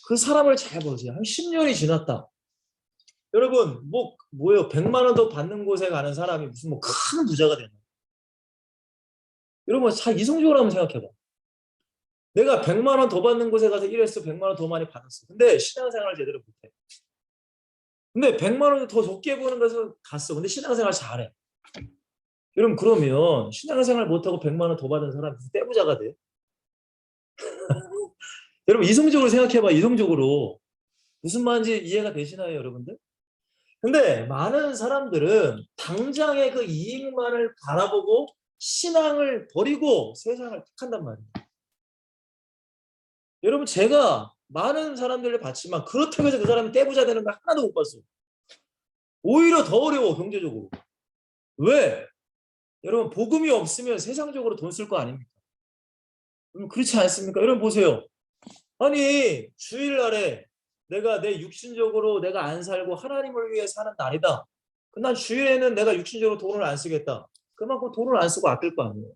Speaker 1: 그 사람을 잘 보세요. 한 10년이 지났다. 여러분 뭐예요? 100만 원 더 받는 곳에 가는 사람이 무슨 뭐 큰 부자가 되나? 여러분 잘 이성적으로 한번 생각해봐. 내가 100만 원 더 받는 곳에 가서 일했어. 100만 원 더 많이 받았어. 근데 신앙생활을 제대로 못해. 근데 100만 원 더 적게 버는 곳에서 갔어. 근데 신앙생활 잘해. 여러분 그러면 신앙생활 못하고 100만 원 더 받은 사람이 무슨 떼부자가 돼? 여러분 이성적으로 생각해봐. 이성적으로. 무슨 말인지 이해가 되시나요 여러분들? 근데 많은 사람들은 당장의 그 이익만을 바라보고 신앙을 버리고 세상을 택한단 말이에요. 여러분 제가 많은 사람들을 봤지만 그렇다고 해서 그 사람이 떼부자 되는 거 하나도 못 봤어요. 오히려 더 어려워 경제적으로. 왜? 여러분 복음이 없으면 세상적으로 돈 쓸 거 아닙니까? 그렇지 않습니까? 여러분 보세요. 아니 주일날에 내가 내 육신적으로 내가 안 살고 하나님을 위해 사는 날이다. 난 주일에는 내가 육신적으로 돈을 안 쓰겠다. 그만큼 돈을 안 쓰고 아낄 거 아니에요.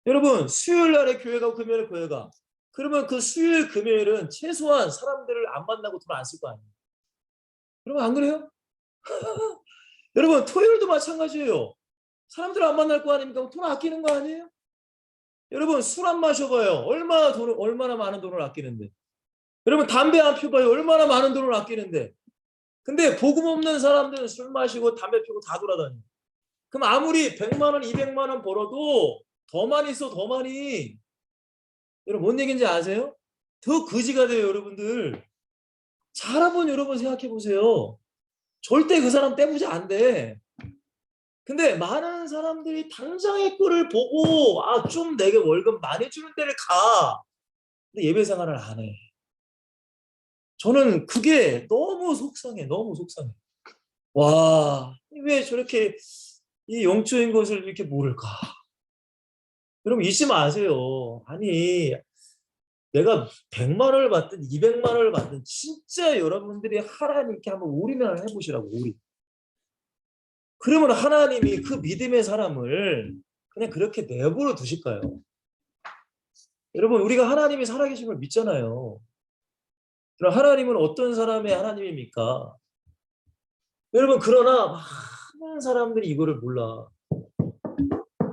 Speaker 1: 여러분 수요일날에 교회 가고 금요일에 교회 가. 그러면 그 수요일 금요일은 최소한 사람들을 안 만나고 돈 안 쓸 거 아니에요. 여러분 안 그래요? 여러분 토요일도 마찬가지예요. 사람들 안 만날 거 아닙니까? 돈 아끼는 거 아니에요? 여러분 술 안 마셔봐요. 얼마나 많은 돈을 아끼는데. 여러분 담배 안 피워봐요. 얼마나 많은 돈을 아끼는데. 근데 복음 없는 사람들은 술 마시고 담배 피우고 다 돌아다녀요. 그럼 아무리 100만 원, 200만 원 벌어도 더 많이 써, 더 많이. 여러분 뭔 얘기인지 아세요? 더 거지가 돼요, 여러분들. 잘 한번 여러분 생각해 보세요. 절대 그 사람 떼부자 안 돼. 근데 많은 사람들이 당장의 꼴을 보고 좀 내게 월급 많이 주는 데를 가. 근데 예배 생활을 안 해. 저는 그게 너무 속상해. 너무 속상해. 와, 왜 저렇게 이 영적인 것을 이렇게 모를까? 여러분 잊지 마세요. 아니 내가 100만 원을 받든 200만 원을 받든 진짜 여러분들이 하나님께 한번 올인을 해보시라고 올인. 그러면 하나님이 그 믿음의 사람을 그냥 그렇게 내버려 두실까요? 여러분 우리가 하나님이 살아계신 걸 믿잖아요. 그럼 하나님은 어떤 사람의 하나님입니까? 여러분 그러나 많은 사람들이 이거를 몰라.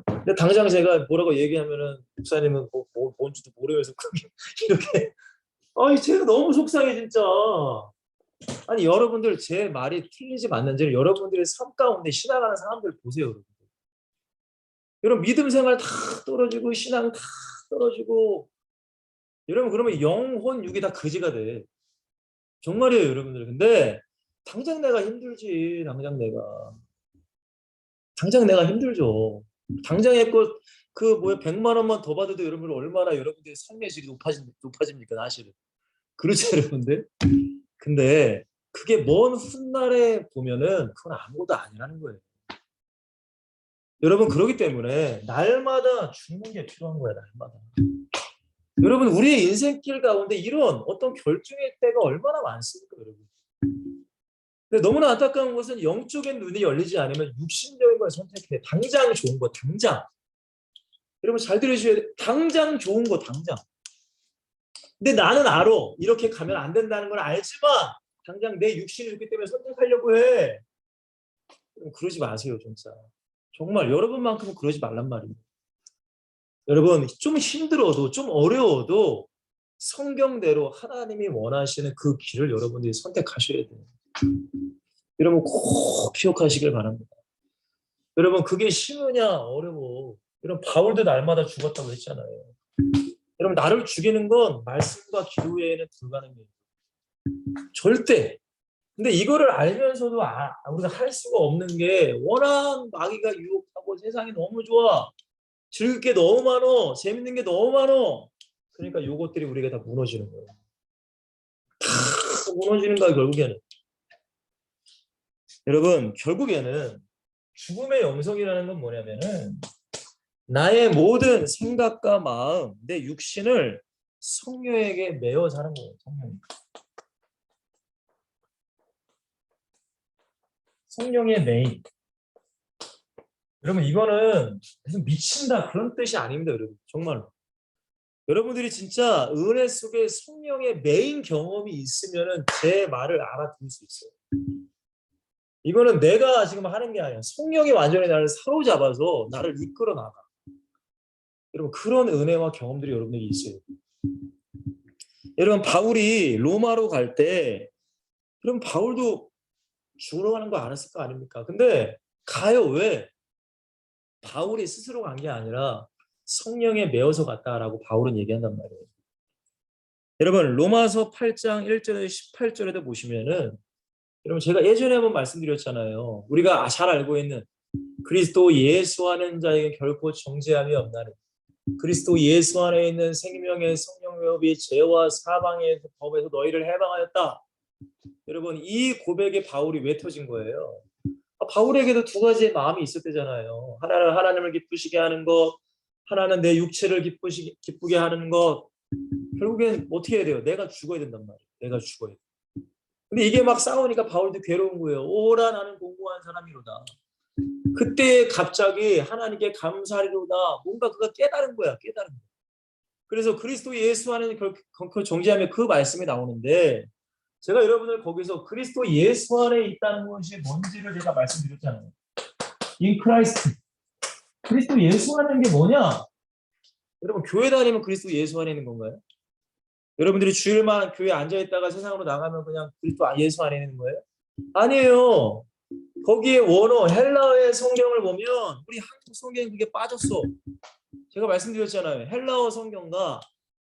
Speaker 1: 근데 당장 제가 뭐라고 얘기하면은 목사님은 뭔지도 모르면서 그게 이렇게 아니 제가 너무 속상해 진짜. 아니 여러분들 제 말이 틀리지 맞는지를 여러분들의 삶 가운데 신앙하는 사람들 보세요. 여러분. 여러분 믿음 생활 다 떨어지고 신앙 다 떨어지고 여러분 그러면 영혼 육이 다 거지가 돼. 정말이에요 여러분들. 근데 당장 내가 힘들지. 당장 내가 힘들죠. 당장에 그 뭐야 100만 원만 더 받아도 여러분 얼마나 여러분들의 삶의 질이 높아집니까 사실은. 그렇죠 여러분들. 근데 그게 먼 훗날에 보면은 그건 아무것도 아니라는 거예요. 여러분 그러기 때문에 날마다 죽는 게 필요한 거야 날마다. 여러분 우리의 인생길 가운데 이런 어떤 결정의 때가 얼마나 많습니까 여러분. 근데 너무나 안타까운 것은 영적인 눈이 열리지 않으면 육신적인 걸 선택해. 당장 좋은 거 당장. 여러분 잘 들으셔야 돼. 당장 좋은 거 당장. 근데 나는 알아. 이렇게 가면 안 된다는 걸 알지만 당장 내 육신이 좋기 때문에 선택하려고 해. 그러지 마세요 진짜. 정말 여러분만큼은 그러지 말란 말이에요. 여러분 좀 힘들어도 좀 어려워도 성경대로 하나님이 원하시는 그 길을 여러분들이 선택하셔야 돼요. 여러분 꼭 기억하시길 바랍니다. 여러분 그게 쉬우냐 어려워. 여러분 바울도 날마다 죽었다고 했잖아요. 여러분 나를 죽이는 건 말씀과 기도 외에는 불가능해요. 절대. 근데 이거를 알면서도 우리가 할 수가 없는 게 워낙 마귀가 유혹하고 세상이 너무 좋아. 즐길 게 너무 많어. 재밌는 게 너무 많어. 그러니까 요것들이 우리가 다 무너지는 거예요. 다 무너지는 거야 결국에는. 여러분 결국에는 죽음의 영성이라는 건 뭐냐면은 나의 모든 생각과 마음, 내 육신을 성령에게 매어 사는 거예요. 성령의 매임. 여러분 이거는 무슨 미친다 그런 뜻이 아닙니다. 여러분 정말로. 여러분들이 진짜 은혜 속에 성령의 매인 경험이 있으면은 제 말을 알아들을 수 있어요. 이거는 내가 지금 하는 게 아니야. 성령이 완전히 나를 사로잡아서 나를 이끌어 나가. 여러분 그런 은혜와 경험들이 여러분에게 있어요. 여러분 바울이 로마로 갈 때 그럼 바울도 죽으러 가는 거 알았을 거 아닙니까? 근데 가요. 왜? 바울이 스스로 간 게 아니라 성령에 매어서 갔다라고 바울은 얘기한단 말이에요. 여러분 로마서 8장 1절에서 18절에도 보시면은 여러분 제가 예전에 한번 말씀드렸잖아요. 우리가 잘 알고 있는 그리스도 예수 하는 자에게 결코 정죄함이 없나니 그리스도 예수 안에 있는 생명의 성령 묘비 죄와 사방의 법에서 너희를 해방하였다. 여러분 이 고백에 바울이 왜 터진 거예요? 바울에게도 두 가지의 마음이 있었대잖아요. 하나는 하나님을 기쁘시게 하는 것, 하나는 내 육체를 기쁘게 하는 것. 결국엔 어떻게 해야 돼요? 내가 죽어야 된단 말이에요. 내가 죽어야 돼. 근데 이게 막 싸우니까 바울도 괴로운 거예요. 오라 나는 공고한 사람이로다. 그때 갑자기 하나님께 감사하리로다. 뭔가 그가 깨달은 거야. 깨달은 거야. 그래서 그리스도 예수 안에 정죄하며 그 말씀이 나오는데 제가 여러분을 거기서 그리스도 예수 안에 있다는 것이 뭔지를 제가 말씀드렸잖아요. In Christ. 그리스도 예수 안에 있는 게 뭐냐? 여러분 교회 다니면 그리스도 예수 안에 있는 건가요? 여러분들이 주일만 교회에 앉아있다가 세상으로 나가면 그냥 그리스도 예수 안에 있는 거예요? 아니에요. 거기에 원어 헬라어의 성경을 보면 우리 한국 성경에 그게 빠졌어. 제가 말씀드렸잖아요. 헬라어 성경과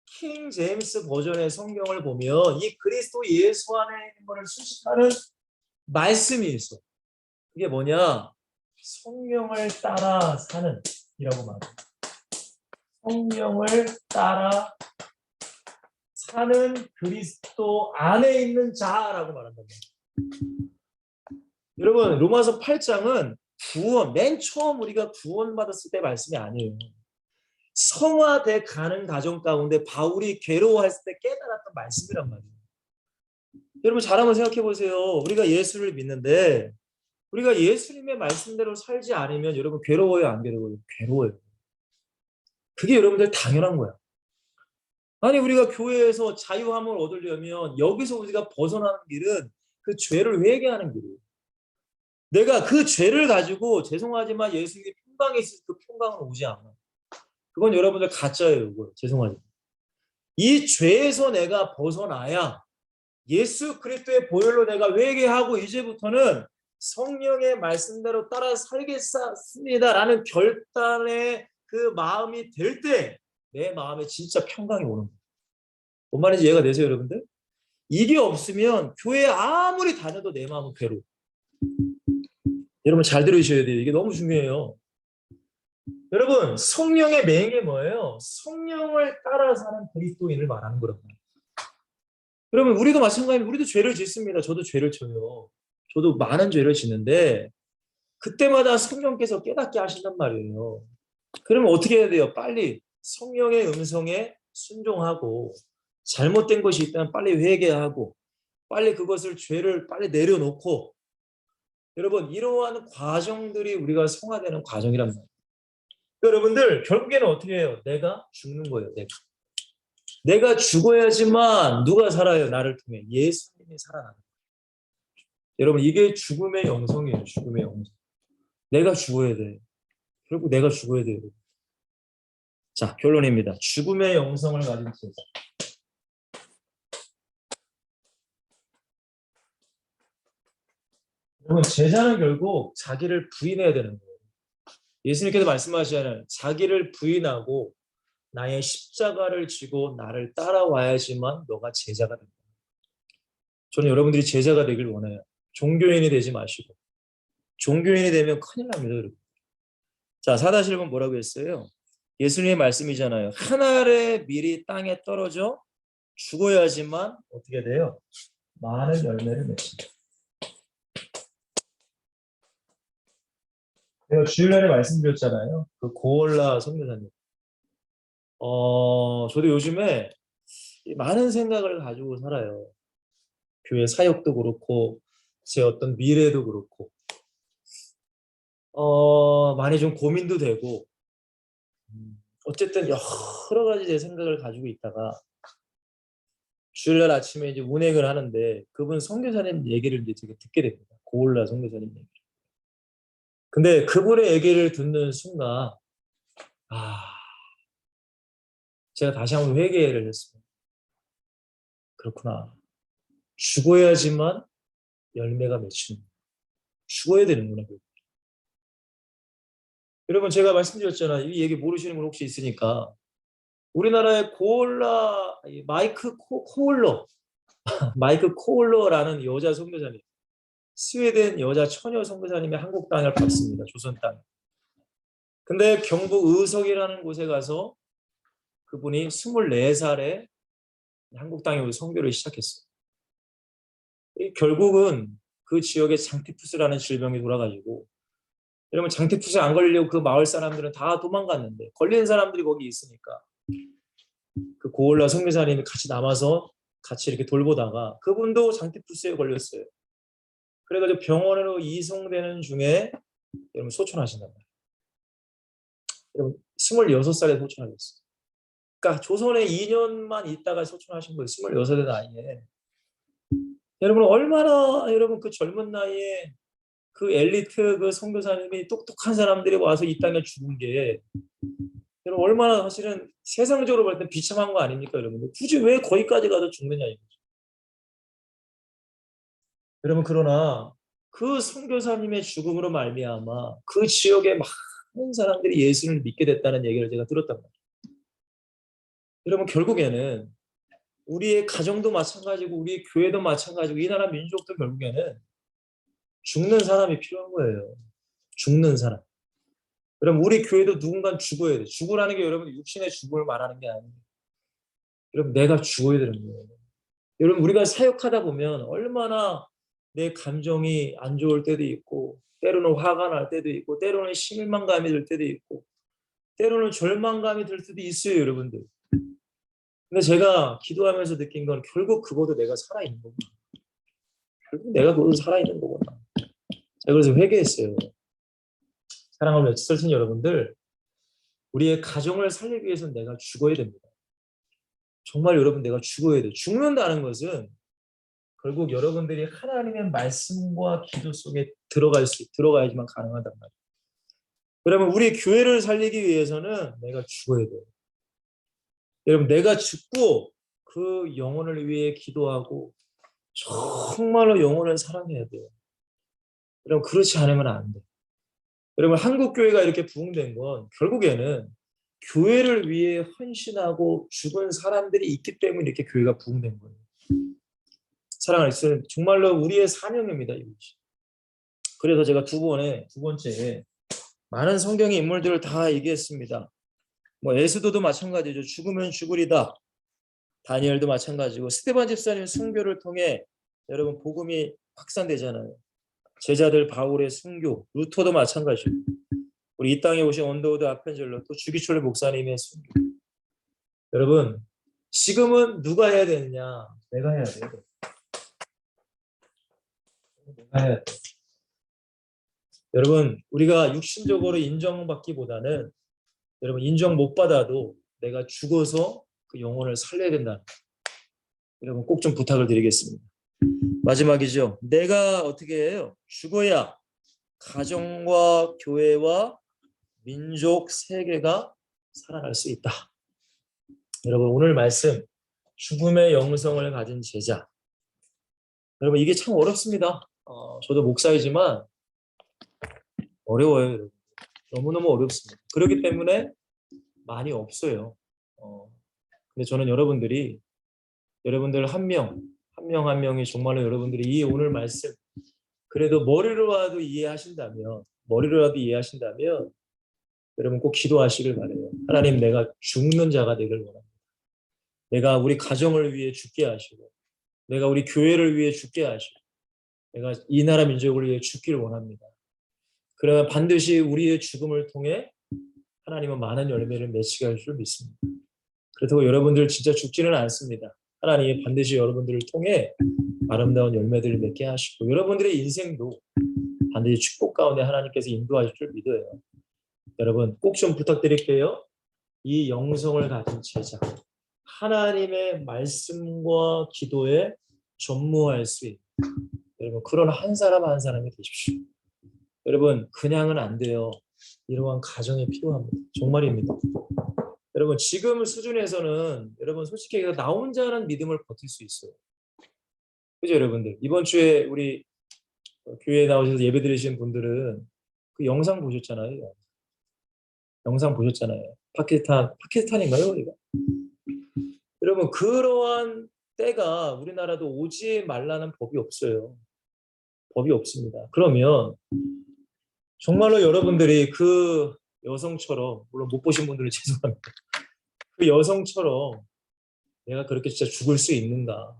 Speaker 1: 킹 제임스 버전의 성경을 보면 이 그리스도 예수 안에 있는 것을 수식하는 말씀이 있어. 그게 뭐냐? 성령을 따라 사는 이라고 말해요. 성령을 따라 사는 그리스도 안에 있는 자라고 말한다. 여러분 로마서 8장은 구원, 맨 처음 우리가 구원받았을 때 말씀이 아니에요. 성화돼 가는 과정 가운데 바울이 괴로워했을 때 깨달았던 말씀이란 말이에요. 여러분 잘 한번 생각해 보세요. 우리가 예수를 믿는데 우리가 예수님의 말씀대로 살지 않으면 여러분 괴로워요 안 괴로워요? 괴로워요. 그게 여러분들 당연한 거야. 아니 우리가 교회에서 자유함을 얻으려면 여기서 우리가 벗어나는 길은 그 죄를 회개하는 길이에요. 내가 그 죄를 가지고 죄송하지만 예수님이 평강에 있을 그 평강은 오지 않아. 그건 여러분들 가짜예요. 그거. 죄송하지만. 이 죄에서 내가 벗어나야 예수 그리스도의 보혈로 내가 회개하고 이제부터는 성령의 말씀대로 따라 살겠습니다라는 결단의 그 마음이 될 때 내 마음에 진짜 평강이 오는 거예요. 뭔 말인지 이해가 되세요, 여러분들? 이게 없으면 교회 아무리 다녀도 내 마음은 괴로워. 여러분 잘 들으셔야 돼요. 이게 너무 중요해요. 여러분 성령의 맹이 뭐예요? 성령을 따라 사는 그리스도인을 말하는 거라고. 그러면 우리도 마찬가지입니다. 우리도 죄를 짓습니다. 저도 죄를 져요. 저도 많은 죄를 짓는데 그때마다 성령께서 깨닫게 하신단 말이에요. 그러면 어떻게 해야 돼요? 빨리 성령의 음성에 순종하고 잘못된 것이 있다면 빨리 회개하고 빨리 그것을 죄를 빨리 내려놓고 여러분 이러한 과정들이 우리가 성화되는 과정이란 말이에요. 여러분들 결국에는 어떻게 해요? 내가 죽는 거예요. 내가 죽어야지만 누가 살아요? 나를 통해 예수님이 살아나는 거예요. 여러분 이게 죽음의 영성이에요. 죽음의 영성. 내가 죽어야 돼. 결국 내가 죽어야 돼요. 자, 결론입니다. 죽음의 영성을 가진 제자. 여러분 제자는 결국 자기를 부인해야 되는 거예요. 예수님께서 말씀하시잖아요. 자기를 부인하고 나의 십자가를 지고 나를 따라와야지만 너가 제자가 된다. 저는 여러분들이 제자가 되길 원해요. 종교인이 되지 마시고. 종교인이 되면 큰일 납니다. 여러분. 자, 4-1번 뭐라고 했어요? 예수님의 말씀이잖아요. 한 알의 밀이 땅에 떨어져 죽어야지만 어떻게 돼요? 많은 열매를 맺습니다. 제가 주일날에 말씀드렸잖아요. 그 고올라 선교사님. 저도 요즘에 많은 생각을 가지고 살아요. 교회 사역도 그렇고 제 어떤 미래도 그렇고 많이 좀 고민도 되고 어쨌든 여러 가지 제 생각을 가지고 있다가 주일날 아침에 이제 운행을 하는데 그분 선교사님 얘기를 이제 제가 듣게 됩니다. 고올라 선교사님 얘기. 근데 그분의 얘기를 듣는 순간 제가 다시 한번 회개를 했습니다. 그렇구나. 죽어야지만 열매가 맺히는. 죽어야 되는구나. 여러분 제가 말씀드렸잖아요. 이 얘기 모르시는 분 혹시 있으니까 우리나라의 고올라 마이크 코올러 마이크 코올러라는 여자 선교사님 스웨덴 여자 처녀 선교사님이 한국 땅을 봤습니다. 조선 땅. 근데 경북 의석이라는 곳에 가서 그분이 24살에 한국 땅에 선교를 시작했어요. 결국은 그 지역에 장티푸스라는 질병이 돌아가지고 여러분 장티푸스 안 걸리려고 그 마을 사람들은 다 도망갔는데 걸린 사람들이 거기 있으니까 그 고올라 선교사님이 같이 남아서 같이 이렇게 돌보다가 그분도 장티푸스에 걸렸어요. 그래가지고 병원으로 이송되는 중에 여러분 소천하신단 말이에요. 여러분 26살에 소천하셨어요. 그러니까 조선에 2년만 있다가 소천하신 거예요. 26의 나이에. 여러분 얼마나 여러분 그 젊은 나이에 그 엘리트 그 선교사님이 똑똑한 사람들이 와서 이 땅에 죽은 게 여러분 얼마나 사실은 세상적으로 볼 때 비참한 거 아닙니까 여러분? 굳이 왜 거기까지 가서 죽느냐 이거죠. 여러분 그러나 그 선교사님의 죽음으로 말미암아 그 지역의 많은 사람들이 예수를 믿게 됐다는 얘기를 제가 들었단 말이에요. 여러분 결국에는 우리의 가정도 마찬가지고 우리 교회도 마찬가지고 이 나라 민족도 결국에는 죽는 사람이 필요한 거예요. 죽는 사람. 여러분 우리 교회도 누군가 죽어야 돼. 죽으라는 게 여러분 육신의 죽음을 말하는 게 아니에요. 여러분 내가 죽어야 되는 거예요. 여러분 우리가 사역하다 보면 얼마나 내 감정이 안 좋을 때도 있고 때로는 화가 날 때도 있고 때로는 실망감이 들 때도 있고 때로는 절망감이 들 때도 있어요 여러분들. 근데 제가 기도하면서 느낀 건 결국 그것도 내가 살아있는 거구나. 결국 내가 그것도 살아있는 거구나. 제가 그래서 회개했어요. 사랑하는 엑스터신 여러분들 우리의 가정을 살리기 위해서는 내가 죽어야 됩니다. 정말 여러분 내가 죽어야 돼요. 죽는다는 것은 결국 여러분들이 하나님의 말씀과 기도 속에 들어가야지만 가능하단 말이에요. 그러면 우리 교회를 살리기 위해서는 내가 죽어야 돼요. 여러분, 내가 죽고 그 영혼을 위해 기도하고 정말로 영혼을 사랑해야 돼요. 여러분, 그렇지 않으면 안 돼요. 여러분, 한국 교회가 이렇게 부흥된 건 결국에는 교회를 위해 헌신하고 죽은 사람들이 있기 때문에 이렇게 교회가 부흥된 거예요. 사랑하는 여러분, 정말로 우리의 사명입니다, 이것이. 그래서 제가 두 번째에 많은 성경의 인물들을 다 얘기했습니다. 뭐 에스더도 마찬가지죠. 죽으면 죽으리다. 다니엘도 마찬가지고, 스데반 집사님 순교를 통해 여러분 복음이 확산되잖아요. 제자들 바울의 순교, 루터도 마찬가지고, 우리 이 땅에 오신 언더우드 아펜젤러, 또 주기철 목사님의 순교. 여러분, 지금은 누가 해야 되느냐? 내가 해야 돼요. 내가 해야 돼. 여러분, 우리가 육신적으로 인정받기보다는 여러분 인정 못 받아도 내가 죽어서 그 영혼을 살려야 된다. 여러분 꼭 좀 부탁을 드리겠습니다. 마지막이죠. 내가 어떻게 해요? 죽어야 가정과 교회와 민족 세계가 살아날 수 있다. 여러분 오늘 말씀 죽음의 영성을 가진 제자. 여러분 이게 참 어렵습니다. 저도 목사이지만 어려워요. 여러분. 너무너무 어렵습니다. 그렇기 때문에 많이 없어요. 근데 저는 여러분들 한 명 한 명이 정말로 여러분들이 이 오늘 말씀 그래도 머리로라도 이해하신다면 여러분 꼭 기도하시길 바라요. 하나님, 내가 죽는 자가 되길 원합니다. 내가 우리 가정을 위해 죽게 하시고, 내가 우리 교회를 위해 죽게 하시고, 내가 이 나라 민족을 위해 죽기를 원합니다. 그러면 반드시 우리의 죽음을 통해 하나님은 많은 열매를 맺히게 할 줄 믿습니다. 그렇다고 여러분들 진짜 죽지는 않습니다. 하나님이 반드시 여러분들을 통해 아름다운 열매들을 맺게 하시고, 여러분들의 인생도 반드시 축복 가운데 하나님께서 인도하실 줄 믿어요. 여러분 꼭 좀 부탁드릴게요. 이 영성을 가진 제자, 하나님의 말씀과 기도에 전무할 수 있는 여러분 그런 한 사람 한 사람이 되십시오. 여러분 그냥은 안 돼요. 이러한 가정이 필요합니다. 정말입니다. 여러분 지금 수준에서는 여러분 솔직히 나 혼자는 믿음을 버틸 수 있어요. 그죠 여러분들? 이번 주에 우리 교회에 나오셔서 예배 드리신 분들은 그 영상 보셨잖아요. 파키스탄인가요? 우리가? 여러분 그러한 때가 우리나라도 오지 말라는 법이 없어요. 법이 없습니다. 그러면 정말로 여러분들이 그 여성처럼, 물론 못 보신 분들은 죄송합니다. 그 여성처럼 내가 그렇게 진짜 죽을 수 있는가?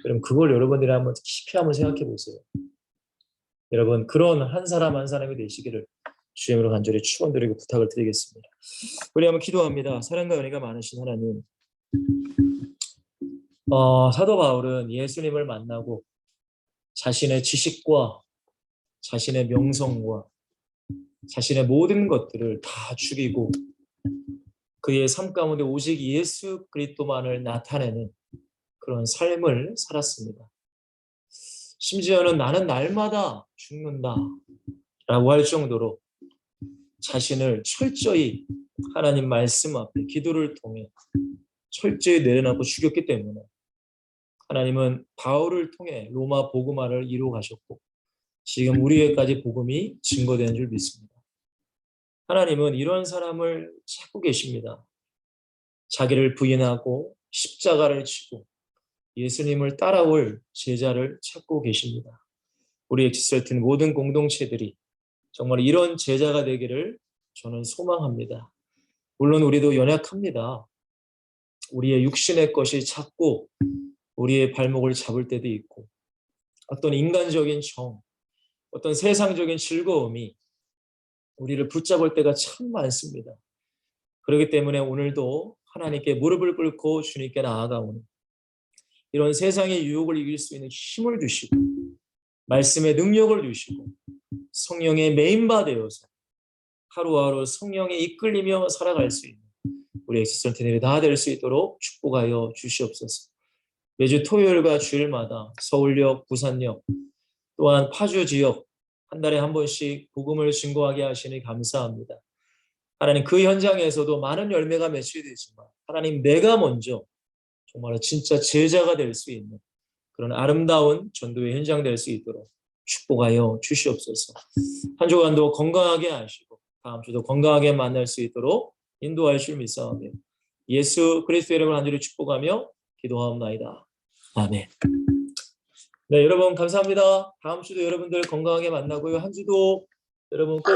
Speaker 1: 그럼 그걸 여러분들이 한번 깊이 한번 생각해 보세요. 여러분 그런 한 사람 한 사람이 되시기를 주님으로 간절히 축원드리고 부탁을 드리겠습니다. 우리 한번 기도합니다. 사랑과 은혜가 많으신 하나님, 사도 바울은 예수님을 만나고 자신의 지식과 자신의 명성과 자신의 모든 것들을 다 죽이고 그의 삶 가운데 오직 예수 그리스도만을 나타내는 그런 삶을 살았습니다. 심지어는 나는 날마다 죽는다 라고 할 정도로 자신을 철저히 하나님 말씀 앞에 기도를 통해 철저히 내려놓고 죽였기 때문에 하나님은 바울을 통해 로마 복음화를 이루어 가셨고 지금 우리에게까지 복음이 증거되는 줄 믿습니다. 하나님은 이런 사람을 찾고 계십니다. 자기를 부인하고 십자가를 지고 예수님을 따라올 제자를 찾고 계십니다. 우리 엑시설튼 모든 공동체들이 정말 이런 제자가 되기를 저는 소망합니다. 물론 우리도 연약합니다. 우리의 육신의 것이 자꾸 우리의 발목을 잡을 때도 있고 어떤 인간적인 정, 어떤 세상적인 즐거움이 우리를 붙잡을 때가 참 많습니다. 그렇기 때문에 오늘도 하나님께 무릎을 꿇고 주님께 나아가오는 이런 세상의 유혹을 이길 수 있는 힘을 주시고 말씀의 능력을 주시고 성령의 메인바 되어서 하루하루 성령에 이끌리며 살아갈 수 있는 우리 엑시스턴트들이 다 될 수 있도록 축복하여 주시옵소서. 매주 토요일과 주일마다 서울역, 부산역, 또한 파주 지역 한 달에 한 번씩 복음을 증거하게 하시니 감사합니다. 하나님 그 현장에서도 많은 열매가 맺히게 되지만 하나님 내가 먼저 정말 진짜 제자가 될 수 있는 그런 아름다운 전도의 현장 될 수 있도록 축복하여 주시옵소서. 한 주간도 건강하게 하시고 다음 주도 건강하게 만날 수 있도록 인도할 줄 믿사오며 예수 그리스도 이름으로 한 주를 축복하며 기도하옵나이다. 아멘. 네, 여러분 감사합니다. 다음 주도 여러분들 건강하게 만나고요. 한 주도 여러분 꼭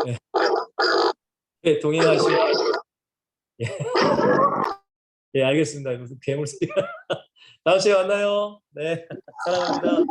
Speaker 1: 네, 네, 동행하시고 예, 예, 알겠습니다. 무슨 괴물 소리가. 다음 주에 만나요. 네, 사랑합니다.